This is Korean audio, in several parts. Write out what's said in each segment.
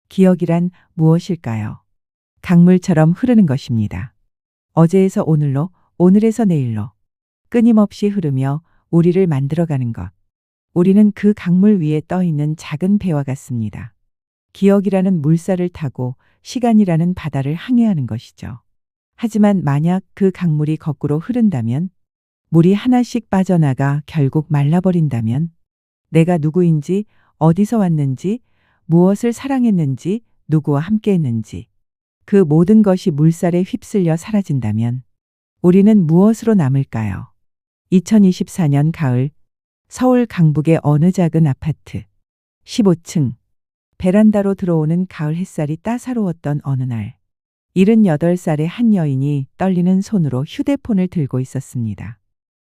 기억이란 무엇일까요? 강물처럼 흐르는 것입니다. 어제에서 오늘로, 오늘에서 내일로 끊임없이 흐르며 우리를 만들어가는 것. 우리는 그 강물 위에 떠 있는 작은 배와 같습니다. 기억이라는 물살을 타고 시간이라는 바다를 항해하는 것이죠. 하지만 만약 그 강물이 거꾸로 흐른다면, 물이 하나씩 빠져나가 결국 말라버린다면, 내가 누구인지, 어디서 왔는지, 무엇을 사랑했는지, 누구와 함께했는지, 그 모든 것이 물살에 휩쓸려 사라진다면 우리는 무엇으로 남을까요? 2024년 가을, 서울 강북의 어느 작은 아파트 15층 베란다로 들어오는 가을 햇살이 따사로웠던 어느 날, 78살의 한 여인이 떨리는 손으로 휴대폰을 들고 있었습니다.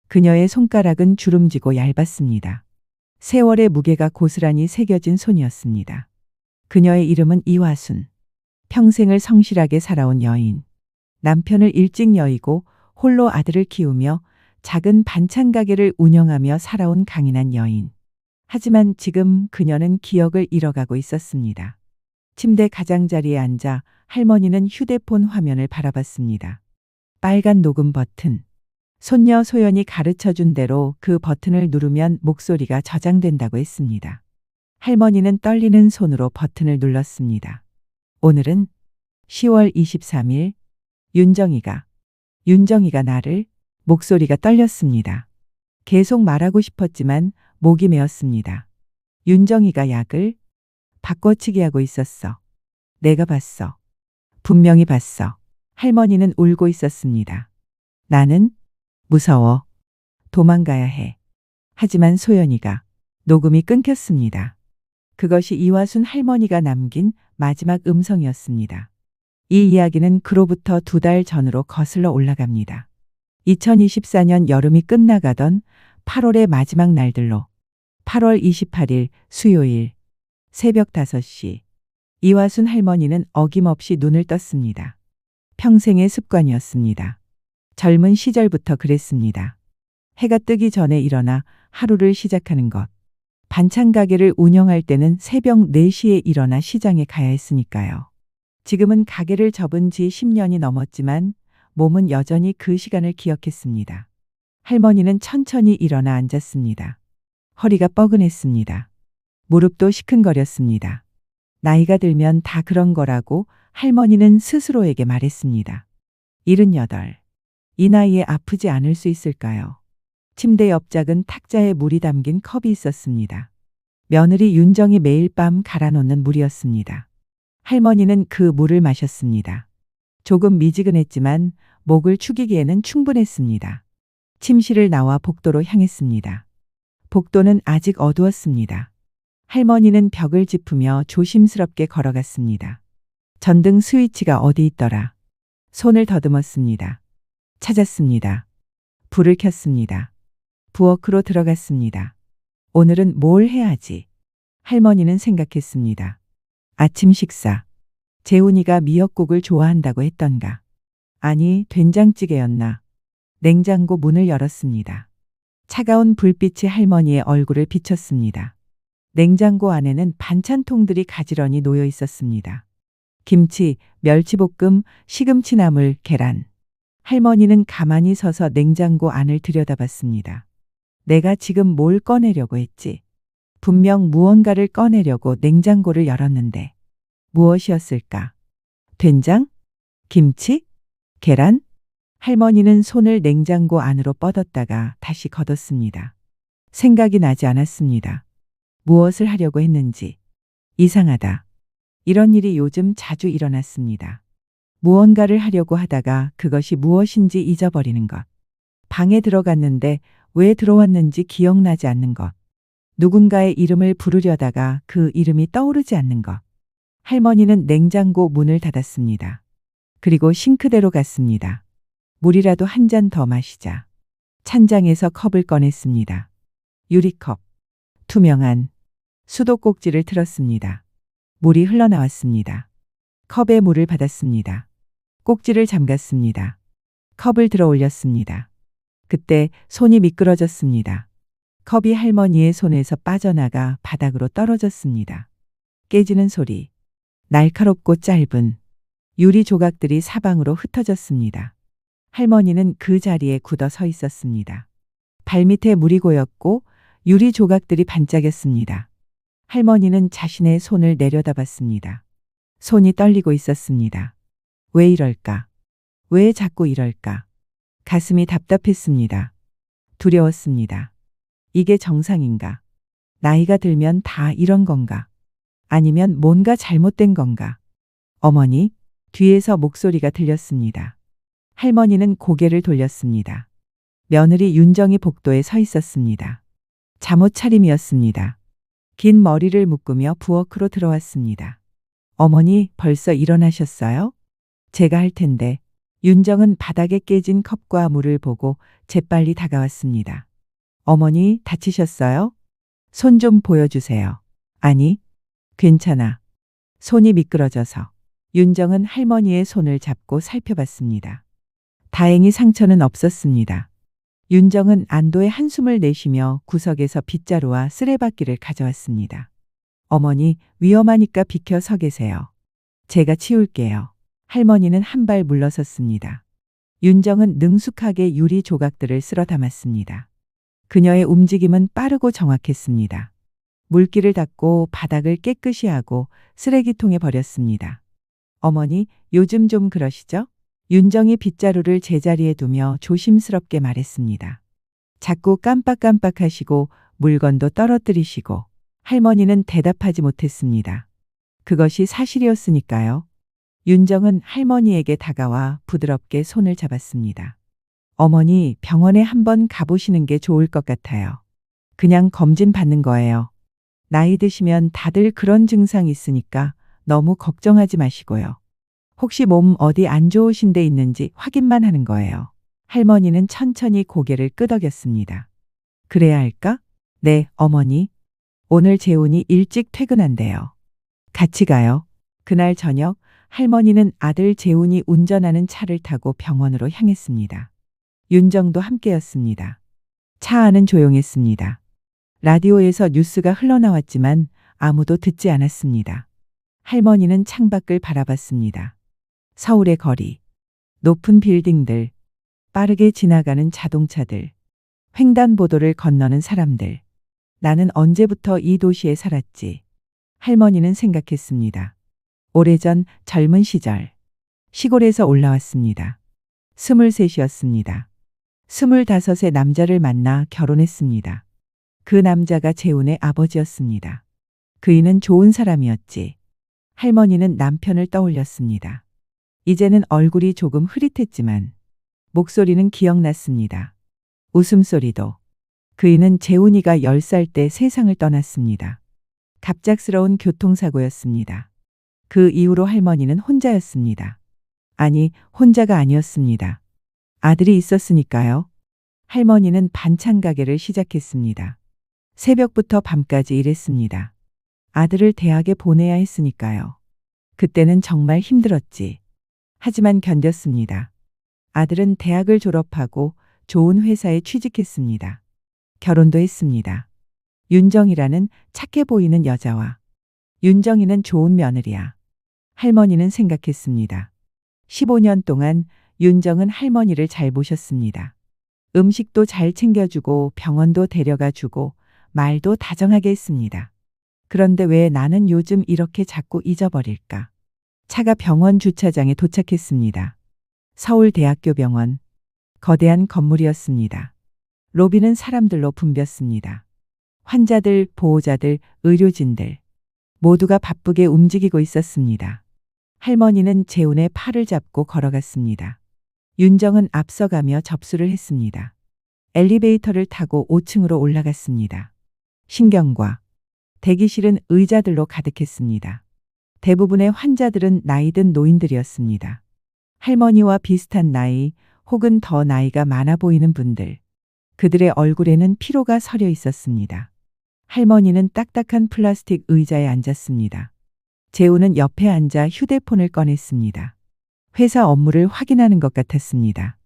그녀의 손가락은 주름지고 얇았습니다. 세월의 무게가 고스란히 새겨진 손이었습니다. 그녀의 이름은 이화순. 평생을 성실하게 살아온 여인. 남편을 일찍 여의고 홀로 아들을 키우며 작은 반찬 가게를 운영하며 살아온 강인한 여인. 하지만 지금 그녀는 기억을 잃어가고 있었습니다. 침대 가장자리에 앉아 할머니는 휴대폰 화면을 바라봤습니다. 빨간 녹음 버튼. 손녀 소연이 가르쳐준 대로 그 버튼을 누르면 목소리가 저장된다고 했습니다. 할머니는 떨리는 손으로 버튼을 눌렀습니다. 오늘은 10월 23일, 윤정이가 나를. 목소리가 떨렸습니다. 계속 말하고 싶었지만 목이 메었습니다. 윤정이가 약을 바꿔치기 하고 있었어. 내가 봤어. 분명히 봤어. 할머니는 울고 있었습니다. 나는 무서워. 도망가야 해. 하지만 소연이가. 녹음이 끊겼습니다. 그것이 이화순 할머니가 남긴 마지막 음성이었습니다. 이 이야기는 그로부터 2달 전으로 거슬러 올라갑니다. 2024년 여름이 끝나가던 8월의 마지막 날들로. 8월 28일 수요일 새벽 5시 이화순 할머니는 어김없이 눈을 떴습니다. 평생의 습관이었습니다. 젊은 시절부터 그랬습니다. 해가 뜨기 전에 일어나 하루를 시작하는 것. 반찬 가게를 운영할 때는 새벽 4시에 일어나 시장에 가야 했으니까요. 지금은 가게를 접은 지 10년이 넘었지만 몸은 여전히 그 시간을 기억했습니다. 할머니는 천천히 일어나 앉았습니다. 허리가 뻐근했습니다. 무릎도 시큰거렸습니다. 나이가 들면 다 그런 거라고 할머니는 스스로에게 말했습니다. 78. 이 나이에 아프지 않을 수 있을까요? 침대 옆 작은 탁자에 물이 담긴 컵이 있었습니다. 며느리 윤정이 매일 밤 갈아놓는 물이었습니다. 할머니는 그 물을 마셨습니다. 조금 미지근했지만 목을 축이기에는 충분했습니다. 침실을 나와 복도로 향했습니다. 복도는 아직 어두웠습니다. 할머니는 벽을 짚으며 조심스럽게 걸어갔습니다. 전등 스위치가 어디 있더라. 손을 더듬었습니다. 찾았습니다. 불을 켰습니다. 부엌으로 들어갔습니다. 오늘은 뭘 해야지? 할머니는 생각했습니다. 아침 식사. 재훈이가 미역국을 좋아한다고 했던가. 아니, 된장찌개였나. 냉장고 문을 열었습니다. 차가운 불빛이 할머니의 얼굴을 비췄습니다. 냉장고 안에는 반찬통들이 가지런히 놓여 있었습니다. 김치, 멸치볶음, 시금치나물, 계란. 할머니는 가만히 서서 냉장고 안을 들여다봤습니다. 내가 지금 뭘 꺼내려고 했지? 분명 무언가를 꺼내려고 냉장고를 열었는데 무엇이었을까? 된장? 김치? 계란? 할머니는 손을 냉장고 안으로 뻗었다가 다시 걷었습니다. 생각이 나지 않았습니다. 무엇을 하려고 했는지. 이상하다. 이런 일이 요즘 자주 일어났습니다. 무언가를 하려고 하다가 그것이 무엇인지 잊어버리는 것. 방에 들어갔는데 왜 들어왔는지 기억나지 않는 것. 누군가의 이름을 부르려다가 그 이름이 떠오르지 않는 것. 할머니는 냉장고 문을 닫았습니다. 그리고 싱크대로 갔습니다. 물이라도 한 잔 더 마시자. 찬장에서 컵을 꺼냈습니다. 유리컵. 투명한 수도꼭지를 틀었습니다. 물이 흘러나왔습니다. 컵에 물을 받았습니다. 꼭지를 잠갔습니다. 컵을 들어 올렸습니다. 그때 손이 미끄러졌습니다. 컵이 할머니의 손에서 빠져나가 바닥으로 떨어졌습니다. 깨지는 소리. 날카롭고 짧은 유리 조각들이 사방으로 흩어졌습니다. 할머니는 그 자리에 굳어 서 있었습니다. 발밑에 물이 고였고 유리 조각들이 반짝였습니다. 할머니는 자신의 손을 내려다봤습니다. 손이 떨리고 있었습니다. 왜 이럴까? 왜 자꾸 이럴까? 가슴이 답답했습니다. 두려웠습니다. 이게 정상인가? 나이가 들면 다 이런 건가? 아니면 뭔가 잘못된 건가? 어머니, 뒤에서 목소리가 들렸습니다. 할머니는 고개를 돌렸습니다. 며느리 윤정이 복도에 서 있었습니다. 잠옷 차림이었습니다. 긴 머리를 묶으며 부엌으로 들어왔습니다. 어머니, 벌써 일어나셨어요? 제가 할 텐데. 윤정은 바닥에 깨진 컵과 물을 보고 재빨리 다가왔습니다. 어머니, 다치셨어요? 손 좀 보여주세요. 아니, 괜찮아. 손이 미끄러져서. 윤정은 할머니의 손을 잡고 살펴봤습니다. 다행히 상처는 없었습니다. 윤정은 안도의 한숨을 내쉬며 구석에서 빗자루와 쓰레받기를 가져왔습니다. 어머니, 위험하니까 비켜 서 계세요. 제가 치울게요. 할머니는 한 발 물러섰습니다. 윤정은 능숙하게 유리 조각들을 쓸어 담았습니다. 그녀의 움직임은 빠르고 정확했습니다. 물기를 닦고 바닥을 깨끗이 하고 쓰레기통에 버렸습니다. 어머니, 요즘 좀 그러시죠? 윤정이 빗자루를 제자리에 두며 조심스럽게 말했습니다. 자꾸 깜빡깜빡하시고 물건도 떨어뜨리시고. 할머니는 대답하지 못했습니다. 그것이 사실이었으니까요. 윤정은 할머니에게 다가와 부드럽게 손을 잡았습니다. 어머니, 병원에 한번 가보시는 게 좋을 것 같아요. 그냥 검진 받는 거예요. 나이 드시면 다들 그런 증상 있으니까 너무 걱정하지 마시고요. 혹시 몸 어디 안 좋으신 데 있는지 확인만 하는 거예요. 할머니는 천천히 고개를 끄덕였습니다. 그래야 할까? 네, 어머니. 오늘 재훈이 일찍 퇴근한대요. 같이 가요. 그날 저녁 할머니는 아들 재훈이 운전하는 차를 타고 병원으로 향했습니다. 윤정도 함께였습니다. 차 안은 조용했습니다. 라디오에서 뉴스가 흘러나왔지만 아무도 듣지 않았습니다. 할머니는 창밖을 바라봤습니다. 서울의 거리, 높은 빌딩들, 빠르게 지나가는 자동차들, 횡단보도를 건너는 사람들. 나는 언제부터 이 도시에 살았지? 할머니는 생각했습니다. 오래전 젊은 시절 시골에서 올라왔습니다. 23이었습니다. 25의 남자를 만나 결혼했습니다. 그 남자가 재훈의 아버지였습니다. 그이는 좋은 사람이었지. 할머니는 남편을 떠올렸습니다. 이제는 얼굴이 조금 흐릿했지만 목소리는 기억났습니다. 웃음소리도. 그이는 재훈이가 10살 때 세상을 떠났습니다. 갑작스러운 교통사고였습니다. 그 이후로 할머니는 혼자였습니다. 아니, 혼자가 아니었습니다. 아들이 있었으니까요. 할머니는 반찬 가게를 시작했습니다. 새벽부터 밤까지 일했습니다. 아들을 대학에 보내야 했으니까요. 그때는 정말 힘들었지. 하지만 견뎠습니다. 아들은 대학을 졸업하고 좋은 회사에 취직했습니다. 결혼도 했습니다. 윤정이라는 착해 보이는 여자와. 윤정이는 좋은 며느리야. 할머니는 생각했습니다. 15년 동안 윤정은 할머니를 잘 모셨습니다. 음식도 잘 챙겨주고 병원도 데려가주고 말도 다정하게 했습니다. 그런데 왜 나는 요즘 이렇게 자꾸 잊어버릴까? 차가 병원 주차장에 도착했습니다. 서울대학교 병원. 거대한 건물이었습니다. 로비는 사람들로 붐볐습니다. 환자들, 보호자들, 의료진들. 모두가 바쁘게 움직이고 있었습니다. 할머니는 재훈의 팔을 잡고 걸어갔습니다. 윤정은 앞서가며 접수를 했습니다. 엘리베이터를 타고 5층으로 올라갔습니다. 신경과 대기실은 의자들로 가득했습니다. 대부분의 환자들은 나이든 노인들이었습니다. 할머니와 비슷한 나이 혹은 더 나이가 많아 보이는 분들. 그들의 얼굴에는 피로가 서려 있었습니다. 할머니는 딱딱한 플라스틱 의자에 앉았습니다. 재훈은 옆에 앉아 휴대폰을 꺼냈습니다. 회사 업무를 확인하는 것 같았습니다.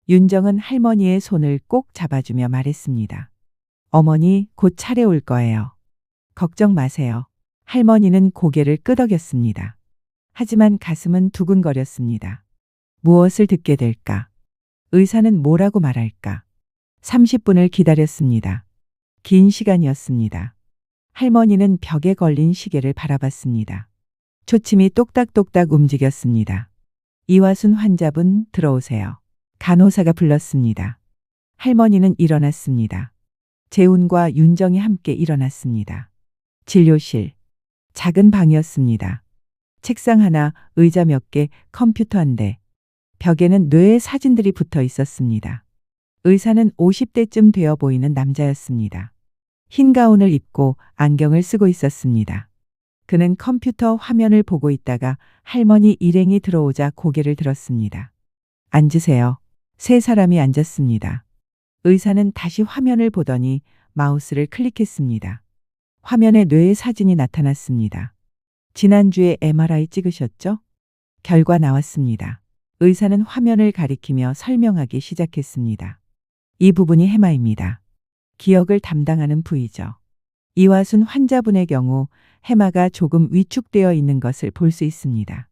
윤정은 할머니의 손을 꼭 잡아주며 말했습니다. 어머니, 곧 차례 올 거예요. 걱정 마세요. 할머니는 고개를 끄덕였습니다. 하지만 가슴은 두근거렸습니다. 무엇을 듣게 될까? 의사는 뭐라고 말할까? 30분을 기다렸습니다. 긴 시간이었습니다. 할머니는 벽에 걸린 시계를 바라봤습니다. 초침이 똑딱똑딱 움직였습니다. 이화순 환자분 들어오세요. 간호사가 불렀습니다. 할머니는 일어났습니다. 재훈과 윤정이 함께 일어났습니다. 진료실. 작은 방이었습니다. 책상 하나, 의자 몇 개, 컴퓨터 한 대. 벽에는 뇌의 사진들이 붙어 있었습니다. 의사는 50대쯤 되어 보이는 남자였습니다. 흰 가운을 입고 안경을 쓰고 있었습니다. 그는 컴퓨터 화면을 보고 있다가 할머니 일행이 들어오자 고개를 들었습니다. 앉으세요. 세 사람이 앉았습니다. 의사는 다시 화면을 보더니 마우스를 클릭했습니다. 화면에 뇌의 사진이 나타났습니다. 지난주에 MRI 찍으셨죠? 결과 나왔습니다. 의사는 화면을 가리키며 설명하기 시작했습니다. 이 부분이 해마입니다. 기억을 담당하는 부위죠. 이화순 환자분의 경우 해마가 조금 위축되어 있는 것을 볼 수 있습니다.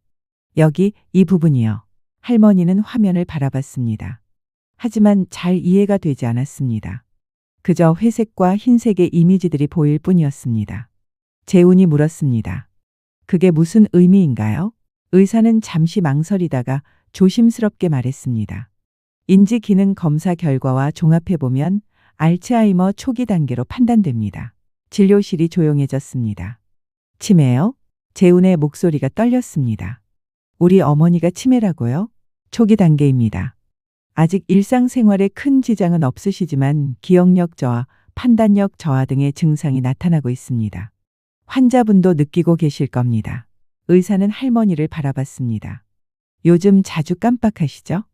여기 이 부분이요. 할머니는 화면을 바라봤습니다. 하지만 잘 이해가 되지 않았습니다. 그저 회색과 흰색의 이미지들이 보일 뿐이었습니다. 재훈이 물었습니다. 그게 무슨 의미인가요? 의사는 잠시 망설이다가 조심스럽게 말했습니다. 인지기능 검사 결과와 종합해보면 알츠하이머 초기 단계로 판단됩니다. 진료실이 조용해졌습니다. 치매요? 재훈의 목소리가 떨렸습니다. 우리 어머니가 치매라고요? 초기 단계입니다. 아직 일상생활에 큰 지장은 없으시지만 기억력 저하, 판단력 저하 등의 증상이 나타나고 있습니다. 환자분도 느끼고 계실 겁니다. 의사는 할머니를 바라봤습니다. 요즘 자주 깜빡하시죠?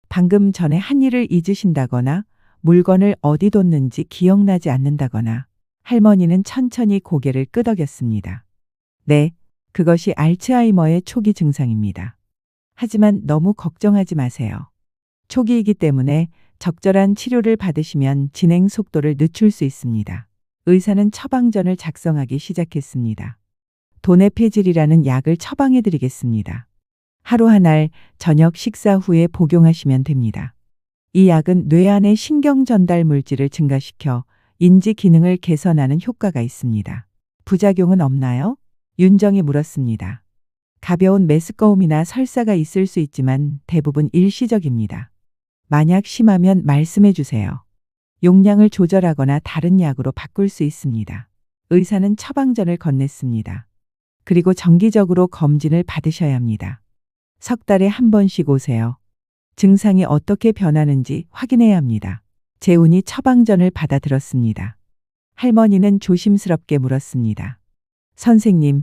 방금 전에 한 일을 잊으신다거나 물건을 어디 뒀는지 기억나지 않는다거나. 할머니는 천천히 고개를 끄덕였습니다. 네, 그것이 알츠하이머의 초기 증상입니다. 하지만 너무 걱정하지 마세요. 초기이기 때문에 적절한 치료를 받으시면 진행 속도를 늦출 수 있습니다. 의사는 처방전을 작성하기 시작했습니다. 도네페질이라는 약을 처방해 드리겠습니다. 하루 한 알 저녁 식사 후에 복용하시면 됩니다. 이 약은 뇌 안의 신경 전달 물질을 증가시켜 인지 기능을 개선하는 효과가 있습니다. 부작용은 없나요? 윤정이 물었습니다. 가벼운 메스꺼움이나 설사가 있을 수 있지만 대부분 일시적입니다. 만약 심하면 말씀해 주세요. 용량을 조절하거나 다른 약으로 바꿀 수 있습니다. 의사는 처방전을 건넸습니다. 그리고 정기적으로 검진을 받으셔야 합니다. 석 달에 한 번씩 오세요. 증상이 어떻게 변하는지 확인해야 합니다. 재훈이 처방전을 받아들었습니다. 할머니는 조심스럽게 물었습니다. 선생님,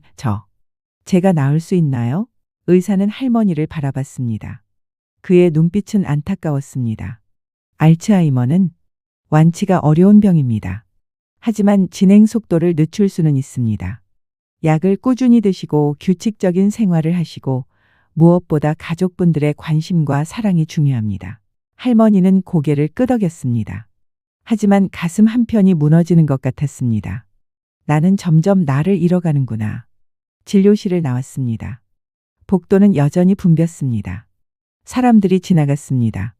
제가 나을 수 있나요? 의사는 할머니를 바라봤습니다. 그의 눈빛은 안타까웠습니다. 알츠하이머는 완치가 어려운 병입니다. 하지만 진행 속도를 늦출 수는 있습니다. 약을 꾸준히 드시고 규칙적인 생활을 하시고 무엇보다 가족분들의 관심과 사랑이 중요합니다. 할머니는 고개를 끄덕였습니다. 하지만 가슴 한편이 무너지는 것 같았습니다. 나는 점점 나를 잃어가는구나. 진료실을 나왔습니다. 복도는 여전히 붐볐습니다. 사람들이 지나갔습니다.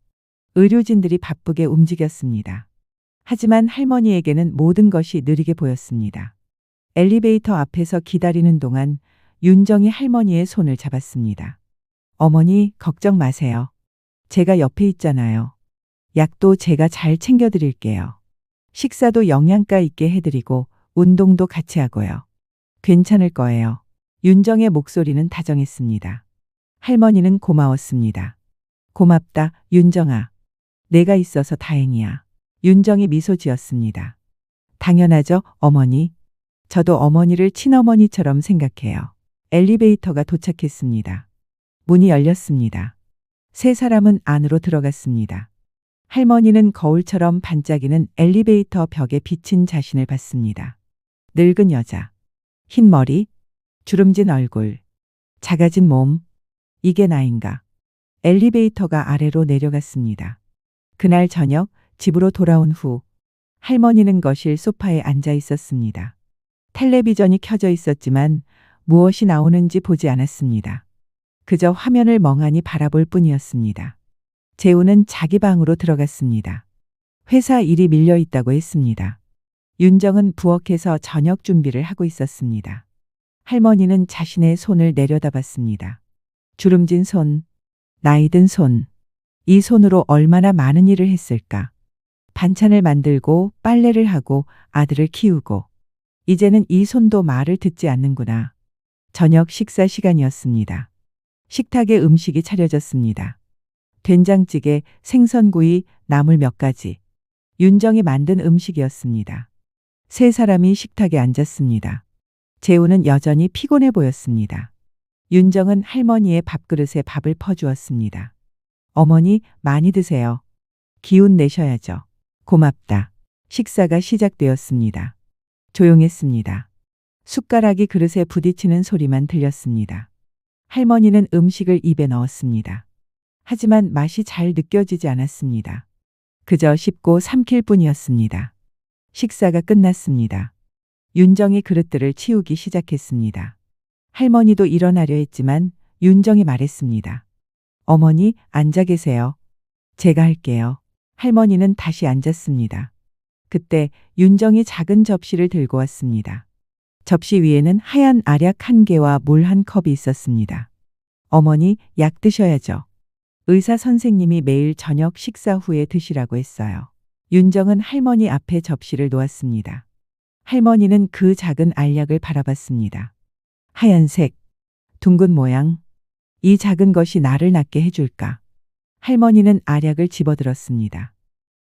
의료진들이 바쁘게 움직였습니다. 하지만 할머니에게는 모든 것이 느리게 보였습니다. 엘리베이터 앞에서 기다리는 동안 윤정이 할머니의 손을 잡았습니다. 어머니, 걱정 마세요. 제가 옆에 있잖아요. 약도 제가 잘 챙겨드릴게요. 식사도 영양가 있게 해드리고 운동도 같이 하고요. 괜찮을 거예요. 윤정의 목소리는 다정했습니다. 할머니는 고마웠습니다. 고맙다, 윤정아. 내가 있어서 다행이야. 윤정이 미소 지었습니다. 당연하죠, 어머니. 저도 어머니를 친어머니처럼 생각해요. 엘리베이터가 도착했습니다. 문이 열렸습니다. 세 사람은 안으로 들어갔습니다. 할머니는 거울처럼 반짝이는 엘리베이터 벽에 비친 자신을 봤습니다. 늙은 여자, 흰 머리, 주름진 얼굴, 작아진 몸, 이게 나인가. 엘리베이터가 아래로 내려갔습니다. 그날 저녁 집으로 돌아온 후 할머니는 거실 소파에 앉아 있었습니다. 텔레비전이 켜져 있었지만 무엇이 나오는지 보지 않았습니다. 그저 화면을 멍하니 바라볼 뿐이었습니다. 재우는 자기 방으로 들어갔습니다. 회사 일이 밀려 있다고 했습니다. 윤정은 부엌에서 저녁 준비를 하고 있었습니다. 할머니는 자신의 손을 내려다봤습니다. 주름진 손, 나이든 손. 이 손으로 얼마나 많은 일을 했을까. 반찬을 만들고 빨래를 하고 아들을 키우고. 이제는 이 손도 말을 듣지 않는구나. 저녁 식사 시간이었습니다. 식탁에 음식이 차려졌습니다. 된장찌개, 생선구이, 나물 몇 가지. 윤정이 만든 음식이었습니다. 세 사람이 식탁에 앉았습니다. 재우는 여전히 피곤해 보였습니다. 윤정은 할머니의 밥그릇에 밥을 퍼주었습니다. 어머니, 많이 드세요. 기운 내셔야죠. 고맙다. 식사가 시작되었습니다. 조용했습니다. 숟가락이 그릇에 부딪히는 소리만 들렸습니다. 할머니는 음식을 입에 넣었습니다. 하지만 맛이 잘 느껴지지 않았습니다. 그저 씹고 삼킬 뿐이었습니다. 식사가 끝났습니다. 윤정이 그릇들을 치우기 시작했습니다. 할머니도 일어나려 했지만 윤정이 말했습니다. 어머니, 앉아 계세요. 제가 할게요. 할머니는 다시 앉았습니다. 그때 윤정이 작은 접시를 들고 왔습니다. 접시 위에는 하얀 알약 1개와 물 1컵이 있었습니다. 어머니, 약 드셔야죠. 의사 선생님이 매일 저녁 식사 후에 드시라고 했어요. 윤정은 할머니 앞에 접시를 놓았습니다. 할머니는 그 작은 알약을 바라봤습니다. 하얀색, 둥근 모양. 이 작은 것이 나를 낫게 해줄까? 할머니는 알약을 집어들었습니다.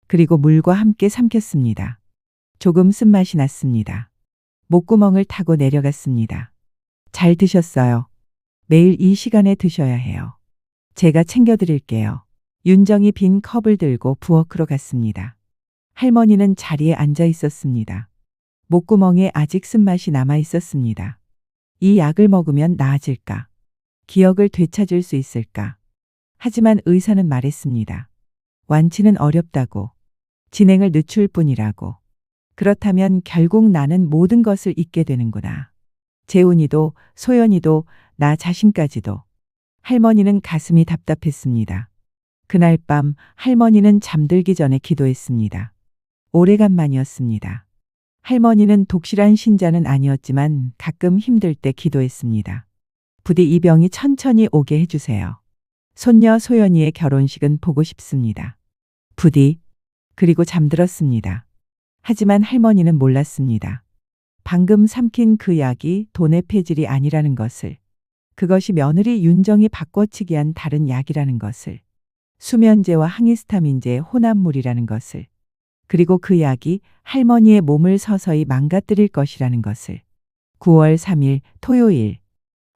그리고 물과 함께 삼켰습니다. 조금 쓴맛이 났습니다. 목구멍을 타고 내려갔습니다. 잘 드셨어요. 매일 이 시간에 드셔야 해요. 제가 챙겨드릴게요. 윤정이 빈 컵을 들고 부엌으로 갔습니다. 할머니는 자리에 앉아 있었습니다. 목구멍에 아직 쓴맛이 남아 있었습니다. 이 약을 먹으면 나아질까? 기억을 되찾을 수 있을까? 하지만 의사는 말했습니다. 완치는 어렵다고. 진행을 늦출 뿐이라고. 그렇다면 결국 나는 모든 것을 잊게 되는구나. 재훈이도, 소연이도, 나 자신까지도. 할머니는 가슴이 답답했습니다. 그날 밤 할머니는 잠들기 전에 기도했습니다. 오래간만이었습니다. 할머니는 독실한 신자는 아니었지만 가끔 힘들 때 기도했습니다. 부디 이 병이 천천히 오게 해주세요. 손녀 소연이의 결혼식은 보고 싶습니다. 부디. 그리고 잠들었습니다. 하지만 할머니는 몰랐습니다. 방금 삼킨 그 약이 돈의 폐질이 아니라는 것을. 그것이 며느리 윤정이 바꿔치기한 다른 약이라는 것을. 수면제와 항히스타민제의 혼합물이라는 것을. 그리고 그 약이 할머니의 몸을 서서히 망가뜨릴 것이라는 것을. 9월 3일 토요일.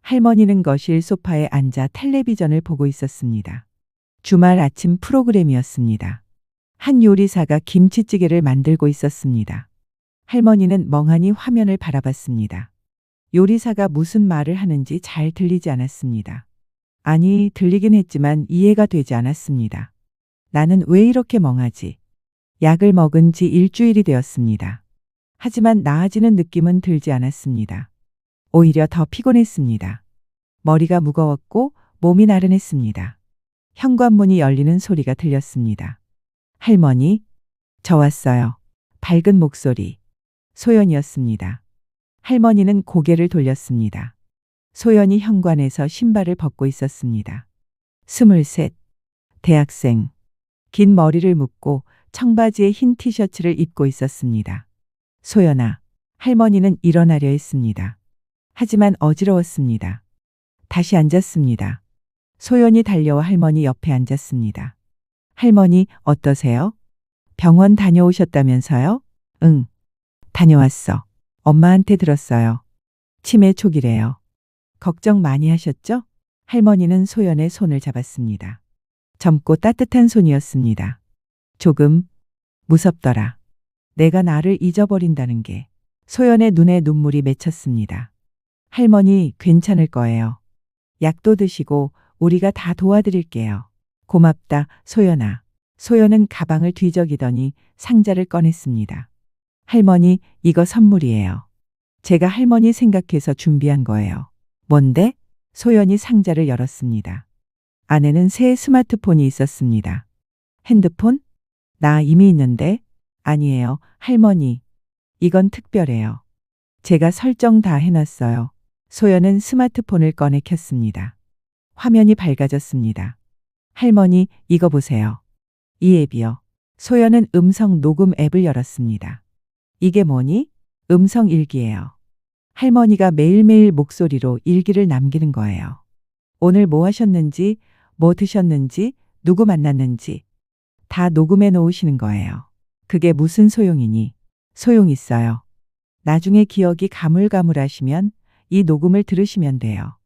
할머니는 거실 소파에 앉아 텔레비전을 보고 있었습니다. 주말 아침 프로그램이었습니다. 한 요리사가 김치찌개를 만들고 있었습니다. 할머니는 멍하니 화면을 바라봤습니다. 요리사가 무슨 말을 하는지 잘 들리지 않았습니다. 아니, 들리긴 했지만 이해가 되지 않았습니다. 나는 왜 이렇게 멍하지? 약을 먹은 지 일주일이 되었습니다. 하지만 나아지는 느낌은 들지 않았습니다. 오히려 더 피곤했습니다. 머리가 무거웠고 몸이 나른했습니다. 현관문이 열리는 소리가 들렸습니다. 할머니, 저 왔어요. 밝은 목소리. 소연이었습니다. 할머니는 고개를 돌렸습니다. 소연이 현관에서 신발을 벗고 있었습니다. 23, 대학생. 긴 머리를 묶고 청바지에 흰 티셔츠를 입고 있었습니다. 소연아, 할머니는 일어나려 했습니다. 하지만 어지러웠습니다. 다시 앉았습니다. 소연이 달려와 할머니 옆에 앉았습니다. 할머니, 어떠세요? 병원 다녀오셨다면서요? 응, 다녀왔어. 엄마한테 들었어요. 치매 초기래요. 걱정 많이 하셨죠? 할머니는 소연의 손을 잡았습니다. 젊고 따뜻한 손이었습니다. 조금 무섭더라. 내가 나를 잊어버린다는 게. 소연의 눈에 눈물이 맺혔습니다. 할머니, 괜찮을 거예요. 약도 드시고 우리가 다 도와드릴게요. 고맙다, 소연아. 소연은 가방을 뒤적이더니 상자를 꺼냈습니다. 할머니, 이거 선물이에요. 제가 할머니 생각해서 준비한 거예요. 뭔데? 소연이 상자를 열었습니다. 안에는 새 스마트폰이 있었습니다. 핸드폰? 나 이미 있는데? 아니에요, 할머니. 이건 특별해요. 제가 설정 다 해놨어요. 소연은 스마트폰을 꺼내 켰습니다. 화면이 밝아졌습니다. 할머니, 이거 보세요. 이 앱이요. 소연은 음성 녹음 앱을 열었습니다. 이게 뭐니? 음성 일기예요. 할머니가 매일매일 목소리로 일기를 남기는 거예요. 오늘 뭐 하셨는지, 뭐 드셨는지, 누구 만났는지 다 녹음해 놓으시는 거예요. 그게 무슨 소용이니? 소용 있어요. 나중에 기억이 가물가물하시면 이 녹음을 들으시면 돼요.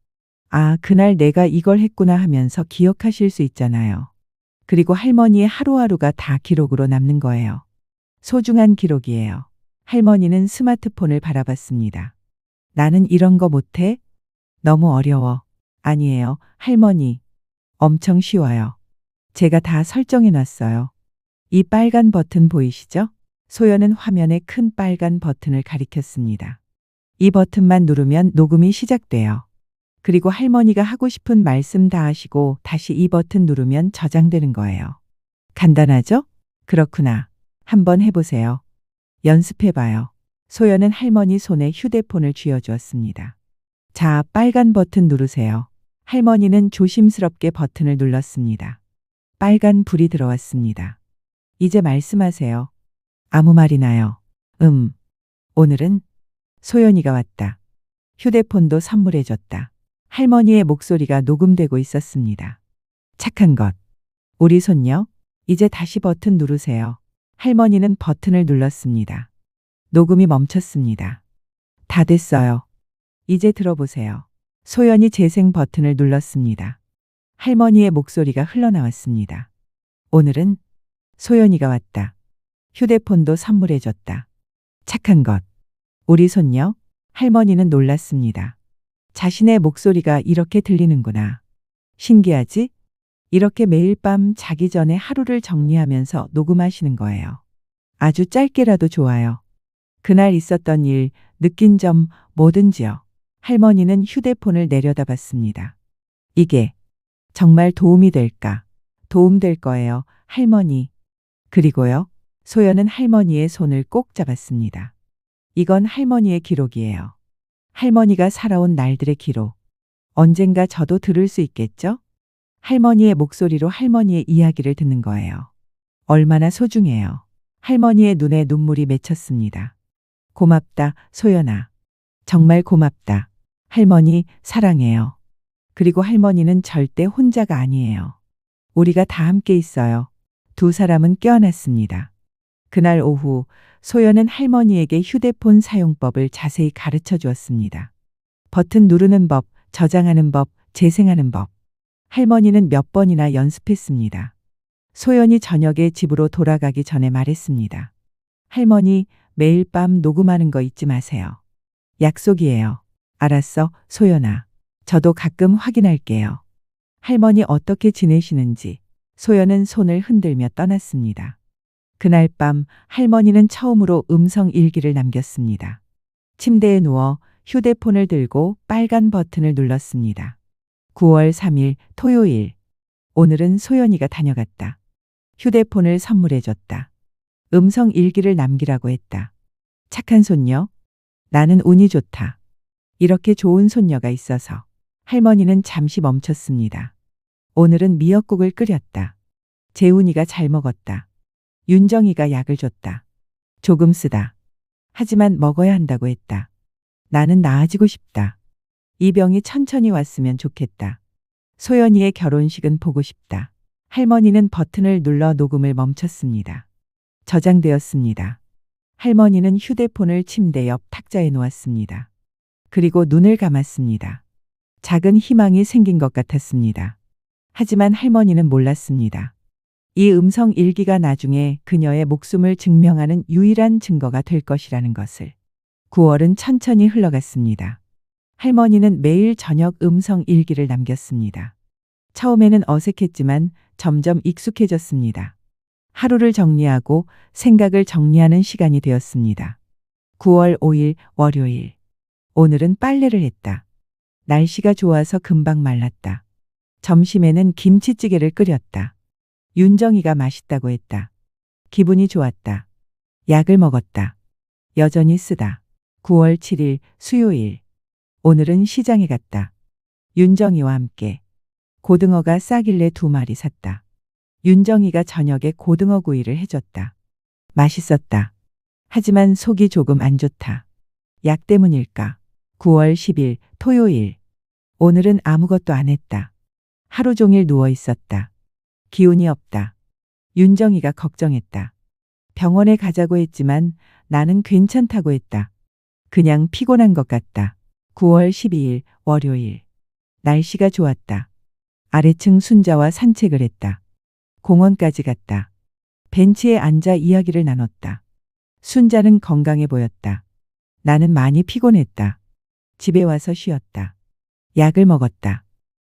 아, 그날 내가 이걸 했구나 하면서 기억하실 수 있잖아요. 그리고 할머니의 하루하루가 다 기록으로 남는 거예요. 소중한 기록이에요. 할머니는 스마트폰을 바라봤습니다. 나는 이런 거 못해? 너무 어려워. 아니에요, 할머니. 엄청 쉬워요. 제가 다 설정해 놨어요. 이 빨간 버튼 보이시죠? 소연은 화면에 큰 빨간 버튼을 가리켰습니다. 이 버튼만 누르면 녹음이 시작돼요. 그리고 할머니가 하고 싶은 말씀 다 하시고 다시 이 버튼 누르면 저장되는 거예요. 간단하죠? 그렇구나. 한번 해보세요. 연습해봐요. 소연은 할머니 손에 휴대폰을 쥐어주었습니다. 자, 빨간 버튼 누르세요. 할머니는 조심스럽게 버튼을 눌렀습니다. 빨간 불이 들어왔습니다. 이제 말씀하세요. 아무 말이나요. 오늘은 소연이가 왔다. 휴대폰도 선물해줬다. 할머니의 목소리가 녹음되고 있었습니다. 착한 것. 우리 손녀, 이제 다시 버튼 누르세요. 할머니는 버튼을 눌렀습니다. 녹음이 멈췄습니다. 다 됐어요. 이제 들어보세요. 소연이 재생 버튼을 눌렀습니다. 할머니의 목소리가 흘러나왔습니다. 오늘은 소연이가 왔다. 휴대폰도 선물해줬다. 착한 것. 우리 손녀, 할머니는 놀랐습니다. 자신의 목소리가 이렇게 들리는구나. 신기하지? 이렇게 매일 밤 자기 전에 하루를 정리하면서 녹음하시는 거예요. 아주 짧게라도 좋아요. 그날 있었던 일, 느낀 점, 뭐든지요. 할머니는 휴대폰을 내려다봤습니다. 이게 정말 도움이 될까? 도움될 거예요, 할머니. 그리고요, 소연은 할머니의 손을 꼭 잡았습니다. 이건 할머니의 기록이에요. 할머니가 살아온 날들의 기록. 언젠가 저도 들을 수 있겠죠? 할머니의 목소리로 할머니의 이야기를 듣는 거예요. 얼마나 소중해요. 할머니의 눈에 눈물이 맺혔습니다. 고맙다, 소연아. 정말 고맙다. 할머니, 사랑해요. 그리고 할머니는 절대 혼자가 아니에요. 우리가 다 함께 있어요. 두 사람은 껴안았습니다. 그날 오후, 소연은 할머니에게 휴대폰 사용법을 자세히 가르쳐 주었습니다. 버튼 누르는 법, 저장하는 법, 재생하는 법. 할머니는 몇 번이나 연습했습니다. 소연이 저녁에 집으로 돌아가기 전에 말했습니다. 할머니, 매일 밤 녹음하는 거 잊지 마세요. 약속이에요. 알았어, 소연아. 저도 가끔 확인할게요. 할머니 어떻게 지내시는지. 소연은 손을 흔들며 떠났습니다. 그날 밤 할머니는 처음으로 음성 일기를 남겼습니다. 침대에 누워 휴대폰을 들고 빨간 버튼을 눌렀습니다. 9월 3일 토요일. 오늘은 소연이가 다녀갔다. 휴대폰을 선물해줬다. 음성 일기를 남기라고 했다. 착한 손녀. 나는 운이 좋다. 이렇게 좋은 손녀가 있어서. 할머니는 잠시 멈췄습니다. 오늘은 미역국을 끓였다. 재훈이가 잘 먹었다. 윤정이가 약을 줬다. 조금 쓰다. 하지만 먹어야 한다고 했다. 나는 나아지고 싶다. 이 병이 천천히 왔으면 좋겠다. 소연이의 결혼식은 보고 싶다. 할머니는 버튼을 눌러 녹음을 멈췄습니다. 저장되었습니다. 할머니는 휴대폰을 침대 옆 탁자에 놓았습니다. 그리고 눈을 감았습니다. 작은 희망이 생긴 것 같았습니다. 하지만 할머니는 몰랐습니다. 이 음성 일기가 나중에 그녀의 목숨을 증명하는 유일한 증거가 될 것이라는 것을. 9월은 천천히 흘러갔습니다. 할머니는 매일 저녁 음성 일기를 남겼습니다. 처음에는 어색했지만 점점 익숙해졌습니다. 하루를 정리하고 생각을 정리하는 시간이 되었습니다. 9월 5일 월요일. 오늘은 빨래를 했다. 날씨가 좋아서 금방 말랐다. 점심에는 김치찌개를 끓였다. 윤정이가 맛있다고 했다. 기분이 좋았다. 약을 먹었다. 여전히 쓰다. 9월 7일 수요일. 오늘은 시장에 갔다. 윤정이와 함께. 고등어가 싸길래 2마리 샀다. 윤정이가 저녁에 고등어 구이를 해줬다. 맛있었다. 하지만 속이 조금 안 좋다. 약 때문일까? 9월 10일 토요일. 오늘은 아무것도 안 했다. 하루 종일 누워 있었다. 기운이 없다. 윤정이가 걱정했다. 병원에 가자고 했지만 나는 괜찮다고 했다. 그냥 피곤한 것 같다. 9월 12일 월요일. 날씨가 좋았다. 아래층 순자와 산책을 했다. 공원까지 갔다. 벤치에 앉아 이야기를 나눴다. 순자는 건강해 보였다. 나는 많이 피곤했다. 집에 와서 쉬었다. 약을 먹었다.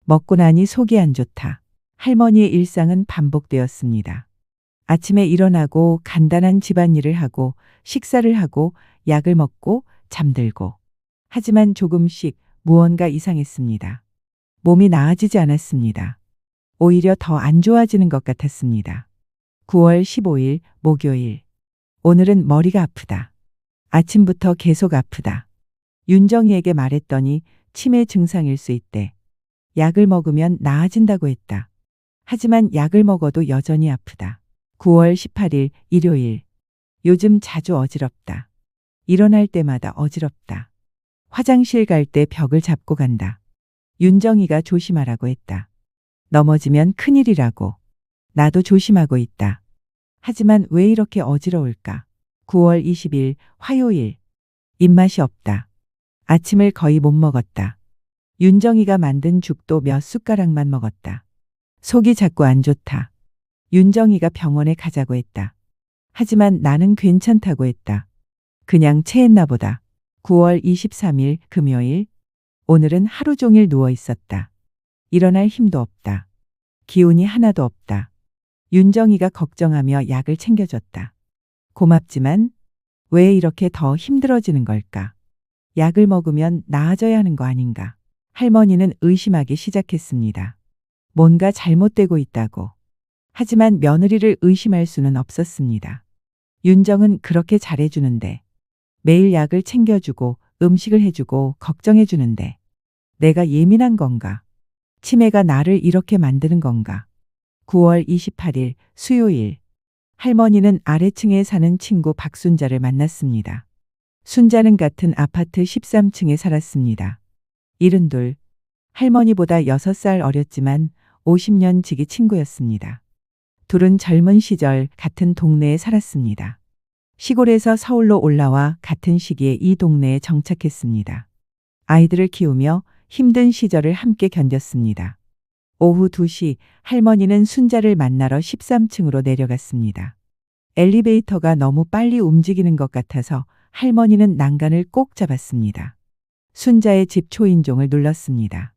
먹고 나니 속이 안 좋다. 할머니의 일상은 반복되었습니다. 아침에 일어나고 간단한 집안일을 하고 식사를 하고 약을 먹고 잠들고. 하지만 조금씩 무언가 이상했습니다. 몸이 나아지지 않았습니다. 오히려 더 안 좋아지는 것 같았습니다. 9월 15일 목요일. 오늘은 머리가 아프다. 아침부터 계속 아프다. 윤정이에게 말했더니 치매 증상일 수 있대. 약을 먹으면 나아진다고 했다. 하지만 약을 먹어도 여전히 아프다. 9월 18일 일요일. 요즘 자주 어지럽다. 일어날 때마다 어지럽다. 화장실 갈 때 벽을 잡고 간다. 윤정이가 조심하라고 했다. 넘어지면 큰일이라고. 나도 조심하고 있다. 하지만 왜 이렇게 어지러울까? 9월 20일 화요일. 입맛이 없다. 아침을 거의 못 먹었다. 윤정이가 만든 죽도 몇 숟가락만 먹었다. 속이 자꾸 안 좋다. 윤정이가 병원에 가자고 했다. 하지만 나는 괜찮다고 했다. 그냥 체했나 보다. 9월 23일 금요일. 오늘은 하루 종일 누워 있었다. 일어날 힘도 없다. 기운이 하나도 없다. 윤정이가 걱정하며 약을 챙겨줬다. 고맙지만 왜 이렇게 더 힘들어지는 걸까? 약을 먹으면 나아져야 하는 거 아닌가? 할머니는 의심하기 시작했습니다. 뭔가 잘못되고 있다고. 하지만 며느리를 의심할 수는 없었습니다. 윤정은 그렇게 잘해주는데, 매일 약을 챙겨주고 음식을 해주고 걱정해주는데 내가 예민한 건가? 치매가 나를 이렇게 만드는 건가? 9월 28일 수요일. 할머니는 아래층에 사는 친구 박순자를 만났습니다. 순자는 같은 아파트 13층에 살았습니다. 72. 할머니보다 6살 어렸지만 50년 지기 친구였습니다. 둘은 젊은 시절 같은 동네에 살았습니다. 시골에서 서울로 올라와 같은 시기에 이 동네에 정착했습니다. 아이들을 키우며 힘든 시절을 함께 견뎠습니다. 오후 2시 할머니는 순자를 만나러 13층으로 내려갔습니다. 엘리베이터가 너무 빨리 움직이는 것 같아서 할머니는 난간을 꼭 잡았습니다. 순자의 집 초인종을 눌렀습니다.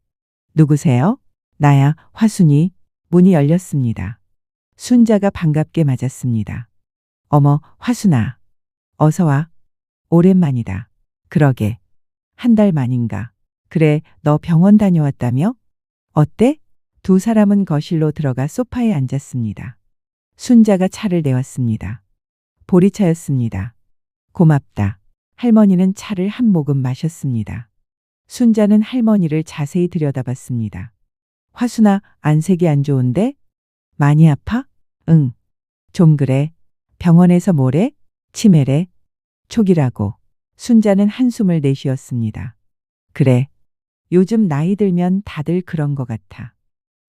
누구세요? 나야, 화순이. 문이 열렸습니다. 순자가 반갑게 맞았습니다. 어머, 화순아. 어서 와. 오랜만이다. 그러게. 한 달 만인가. 그래, 너 병원 다녀왔다며? 어때? 두 사람은 거실로 들어가 소파에 앉았습니다. 순자가 차를 내왔습니다. 보리차였습니다. 고맙다. 할머니는 차를 한 모금 마셨습니다. 순자는 할머니를 자세히 들여다봤습니다. 화순아, 안색이 안 좋은데? 많이 아파? 응. 좀 그래. 병원에서 뭐래? 치매래. 촉이라고. 순자는 한숨을 내쉬었습니다. 그래. 요즘 나이 들면 다들 그런 것 같아.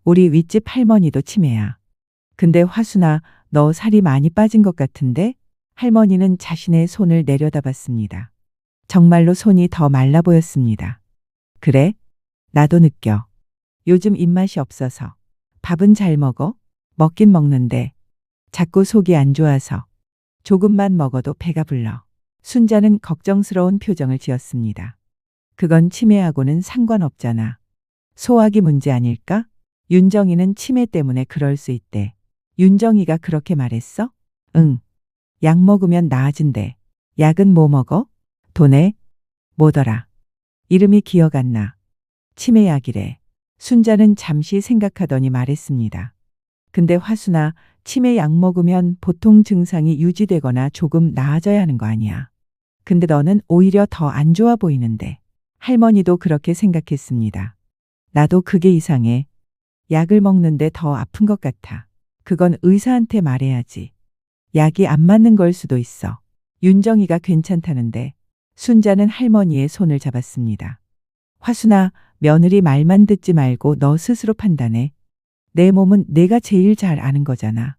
우리 윗집 할머니도 치매야. 근데 화순아, 너 살이 많이 빠진 것 같은데? 할머니는 자신의 손을 내려다봤습니다. 정말로 손이 더 말라 보였습니다. 그래? 나도 느껴. 요즘 입맛이 없어서. 밥은 잘 먹어? 먹긴 먹는데 자꾸 속이 안 좋아서. 조금만 먹어도 배가 불러. 순자는 걱정스러운 표정을 지었습니다. 그건 치매하고는 상관없잖아. 소화기 문제 아닐까? 윤정이는 치매 때문에 그럴 수 있대. 윤정이가 그렇게 말했어? 응. 약 먹으면 나아진대. 약은 뭐 먹어? 도네? 뭐더라? 이름이 기억 안 나. 치매약이래. 순자는 잠시 생각하더니 말했습니다. 근데 화순아, 치매 약 먹으면 보통 증상이 유지되거나 조금 나아져야 하는 거 아니야. 근데 너는 오히려 더 안 좋아 보이는데. 할머니도 그렇게 생각했습니다. 나도 그게 이상해. 약을 먹는데 더 아픈 것 같아. 그건 의사한테 말해야지. 약이 안 맞는 걸 수도 있어. 윤정이가 괜찮다는데. 순자는 할머니의 손을 잡았습니다. 화순아, 며느리 말만 듣지 말고 너 스스로 판단해. 내 몸은 내가 제일 잘 아는 거잖아.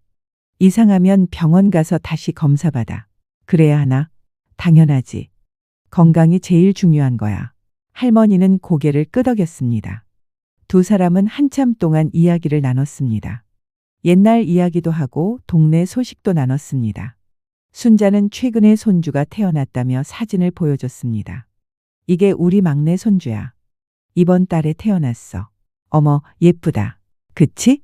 이상하면 병원 가서 다시 검사받아. 그래야 하나? 당연하지. 건강이 제일 중요한 거야. 할머니는 고개를 끄덕였습니다. 두 사람은 한참 동안 이야기를 나눴습니다. 옛날 이야기도 하고 동네 소식도 나눴습니다. 순자는 최근에 손주가 태어났다며 사진을 보여줬습니다. 이게 우리 막내 손주야. 이번 달에 태어났어. 어머, 예쁘다. 그치?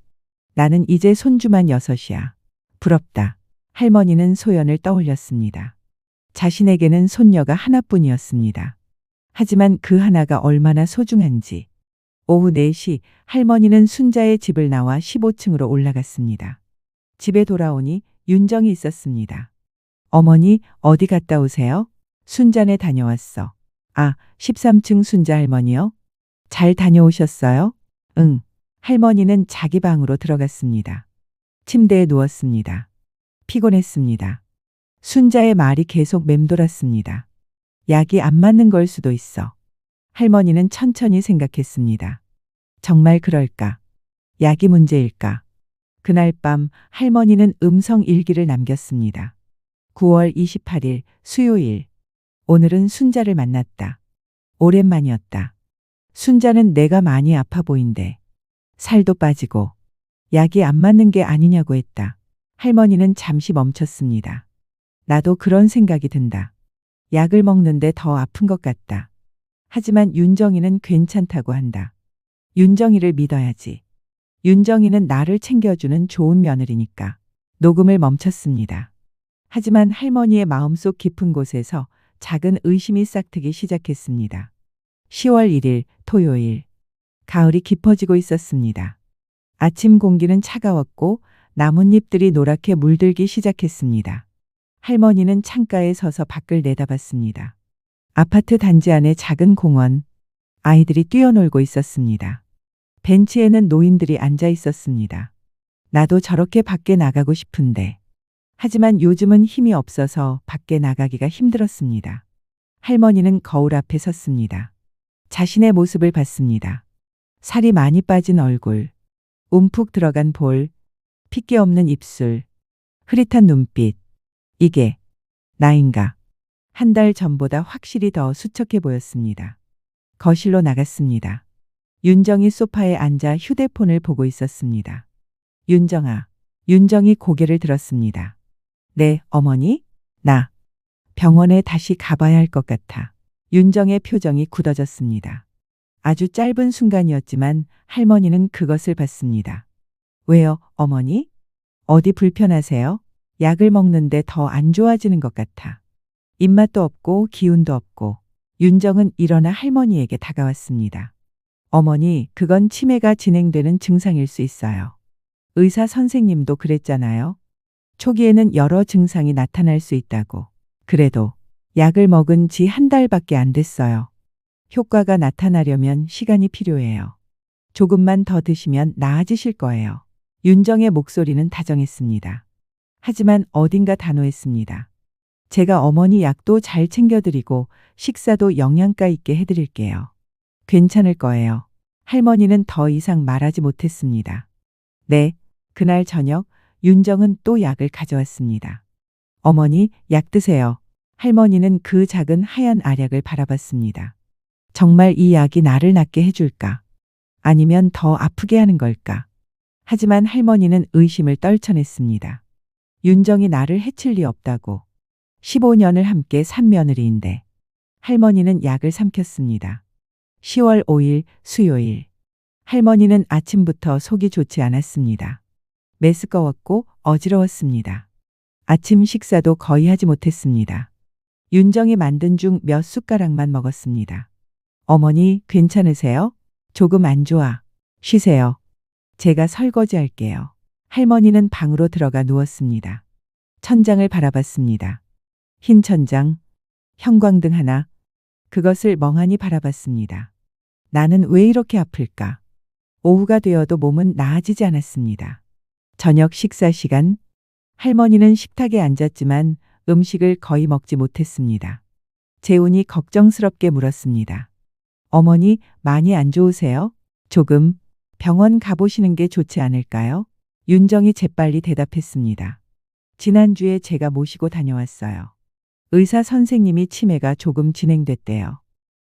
나는 이제 손주만 6이야. 부럽다. 할머니는 소연을 떠올렸습니다. 자신에게는 손녀가 하나뿐이었습니다. 하지만 그 하나가 얼마나 소중한지. 오후 4시 할머니는 순자의 집을 나와 15층으로 올라갔습니다. 집에 돌아오니 윤정이 있었습니다. 어머니, 어디 갔다 오세요? 순자네 다녀왔어. 아, 13층 순자 할머니요? 잘 다녀오셨어요? 응. 할머니는 자기 방으로 들어갔습니다. 침대에 누웠습니다. 피곤했습니다. 순자의 말이 계속 맴돌았습니다. 약이 안 맞는 걸 수도 있어. 할머니는 천천히 생각했습니다. 정말 그럴까? 약이 문제일까? 그날 밤 할머니는 음성 일기를 남겼습니다. 9월 28일 수요일. 오늘은 순자를 만났다. 오랜만이었다. 순자는 내가 많이 아파 보인대. 살도 빠지고 약이 안 맞는 게 아니냐고 했다. 할머니는 잠시 멈췄습니다. 나도 그런 생각이 든다. 약을 먹는데 더 아픈 것 같다. 하지만 윤정이는 괜찮다고 한다. 윤정이를 믿어야지. 윤정이는 나를 챙겨주는 좋은 며느리니까. 녹음을 멈췄습니다. 하지만 할머니의 마음속 깊은 곳에서 작은 의심이 싹트기 시작했습니다. 10월 1일 토요일. 가을이 깊어지고 있었습니다. 아침 공기는 차가웠고 나뭇잎들이 노랗게 물들기 시작했습니다. 할머니는 창가에 서서 밖을 내다봤습니다. 아파트 단지 안에 작은 공원. 아이들이 뛰어놀고 있었습니다. 벤치에는 노인들이 앉아 있었습니다. 나도 저렇게 밖에 나가고 싶은데. 하지만 요즘은 힘이 없어서 밖에 나가기가 힘들었습니다. 할머니는 거울 앞에 섰습니다. 자신의 모습을 봤습니다. 살이 많이 빠진 얼굴, 움푹 들어간 볼, 핏기 없는 입술, 흐릿한 눈빛. 이게 나인가? 한 달 전보다 확실히 더 수척해 보였습니다. 거실로 나갔습니다. 윤정이 소파에 앉아 휴대폰을 보고 있었습니다. 윤정아. 윤정이 고개를 들었습니다. 네, 어머니? 나 병원에 다시 가봐야 할 것 같아. 윤정의 표정이 굳어졌습니다. 아주 짧은 순간이었지만 할머니는 그것을 봤습니다. 왜요, 어머니? 어디 불편하세요? 약을 먹는데 더 안 좋아지는 것 같아. 입맛도 없고 기운도 없고. 윤정은 일어나 할머니에게 다가왔습니다. 어머니, 그건 치매가 진행되는 증상일 수 있어요. 의사 선생님도 그랬잖아요. 초기에는 여러 증상이 나타날 수 있다고. 그래도 약을 먹은 지 한 달밖에 안 됐어요. 효과가 나타나려면 시간이 필요해요. 조금만 더 드시면 나아지실 거예요. 윤정의 목소리는 다정했습니다. 하지만 어딘가 단호했습니다. 제가 어머니 약도 잘 챙겨드리고 식사도 영양가 있게 해드릴게요. 괜찮을 거예요. 할머니는 더 이상 말하지 못했습니다. 네, 그날 저녁 윤정은 또 약을 가져왔습니다. 어머니, 약 드세요. 할머니는 그 작은 하얀 알약을 바라봤습니다. 정말 이 약이 나를 낫게 해줄까? 아니면 더 아프게 하는 걸까? 하지만 할머니는 의심을 떨쳐냈습니다. 윤정이 나를 해칠 리 없다고. 15년을 함께 산 며느리인데. 할머니는 약을 삼켰습니다. 10월 5일 수요일. 할머니는 아침부터 속이 좋지 않았습니다. 메스꺼웠고 어지러웠습니다. 아침 식사도 거의 하지 못했습니다. 윤정이 만든 중 몇 숟가락만 먹었습니다. 어머니, 괜찮으세요? 조금 안 좋아. 쉬세요. 제가 설거지 할게요. 할머니는 방으로 들어가 누웠습니다. 천장을 바라봤습니다. 흰 천장, 형광등 하나, 그것을 멍하니 바라봤습니다. 나는 왜 이렇게 아플까? 오후가 되어도 몸은 나아지지 않았습니다. 저녁 식사 시간, 할머니는 식탁에 앉았지만 음식을 거의 먹지 못했습니다. 재훈이 걱정스럽게 물었습니다. 어머니, 많이 안 좋으세요? 조금 병원 가보시는 게 좋지 않을까요? 윤정이 재빨리 대답했습니다. 지난주에 제가 모시고 다녀왔어요. 의사 선생님이 치매가 조금 진행됐대요.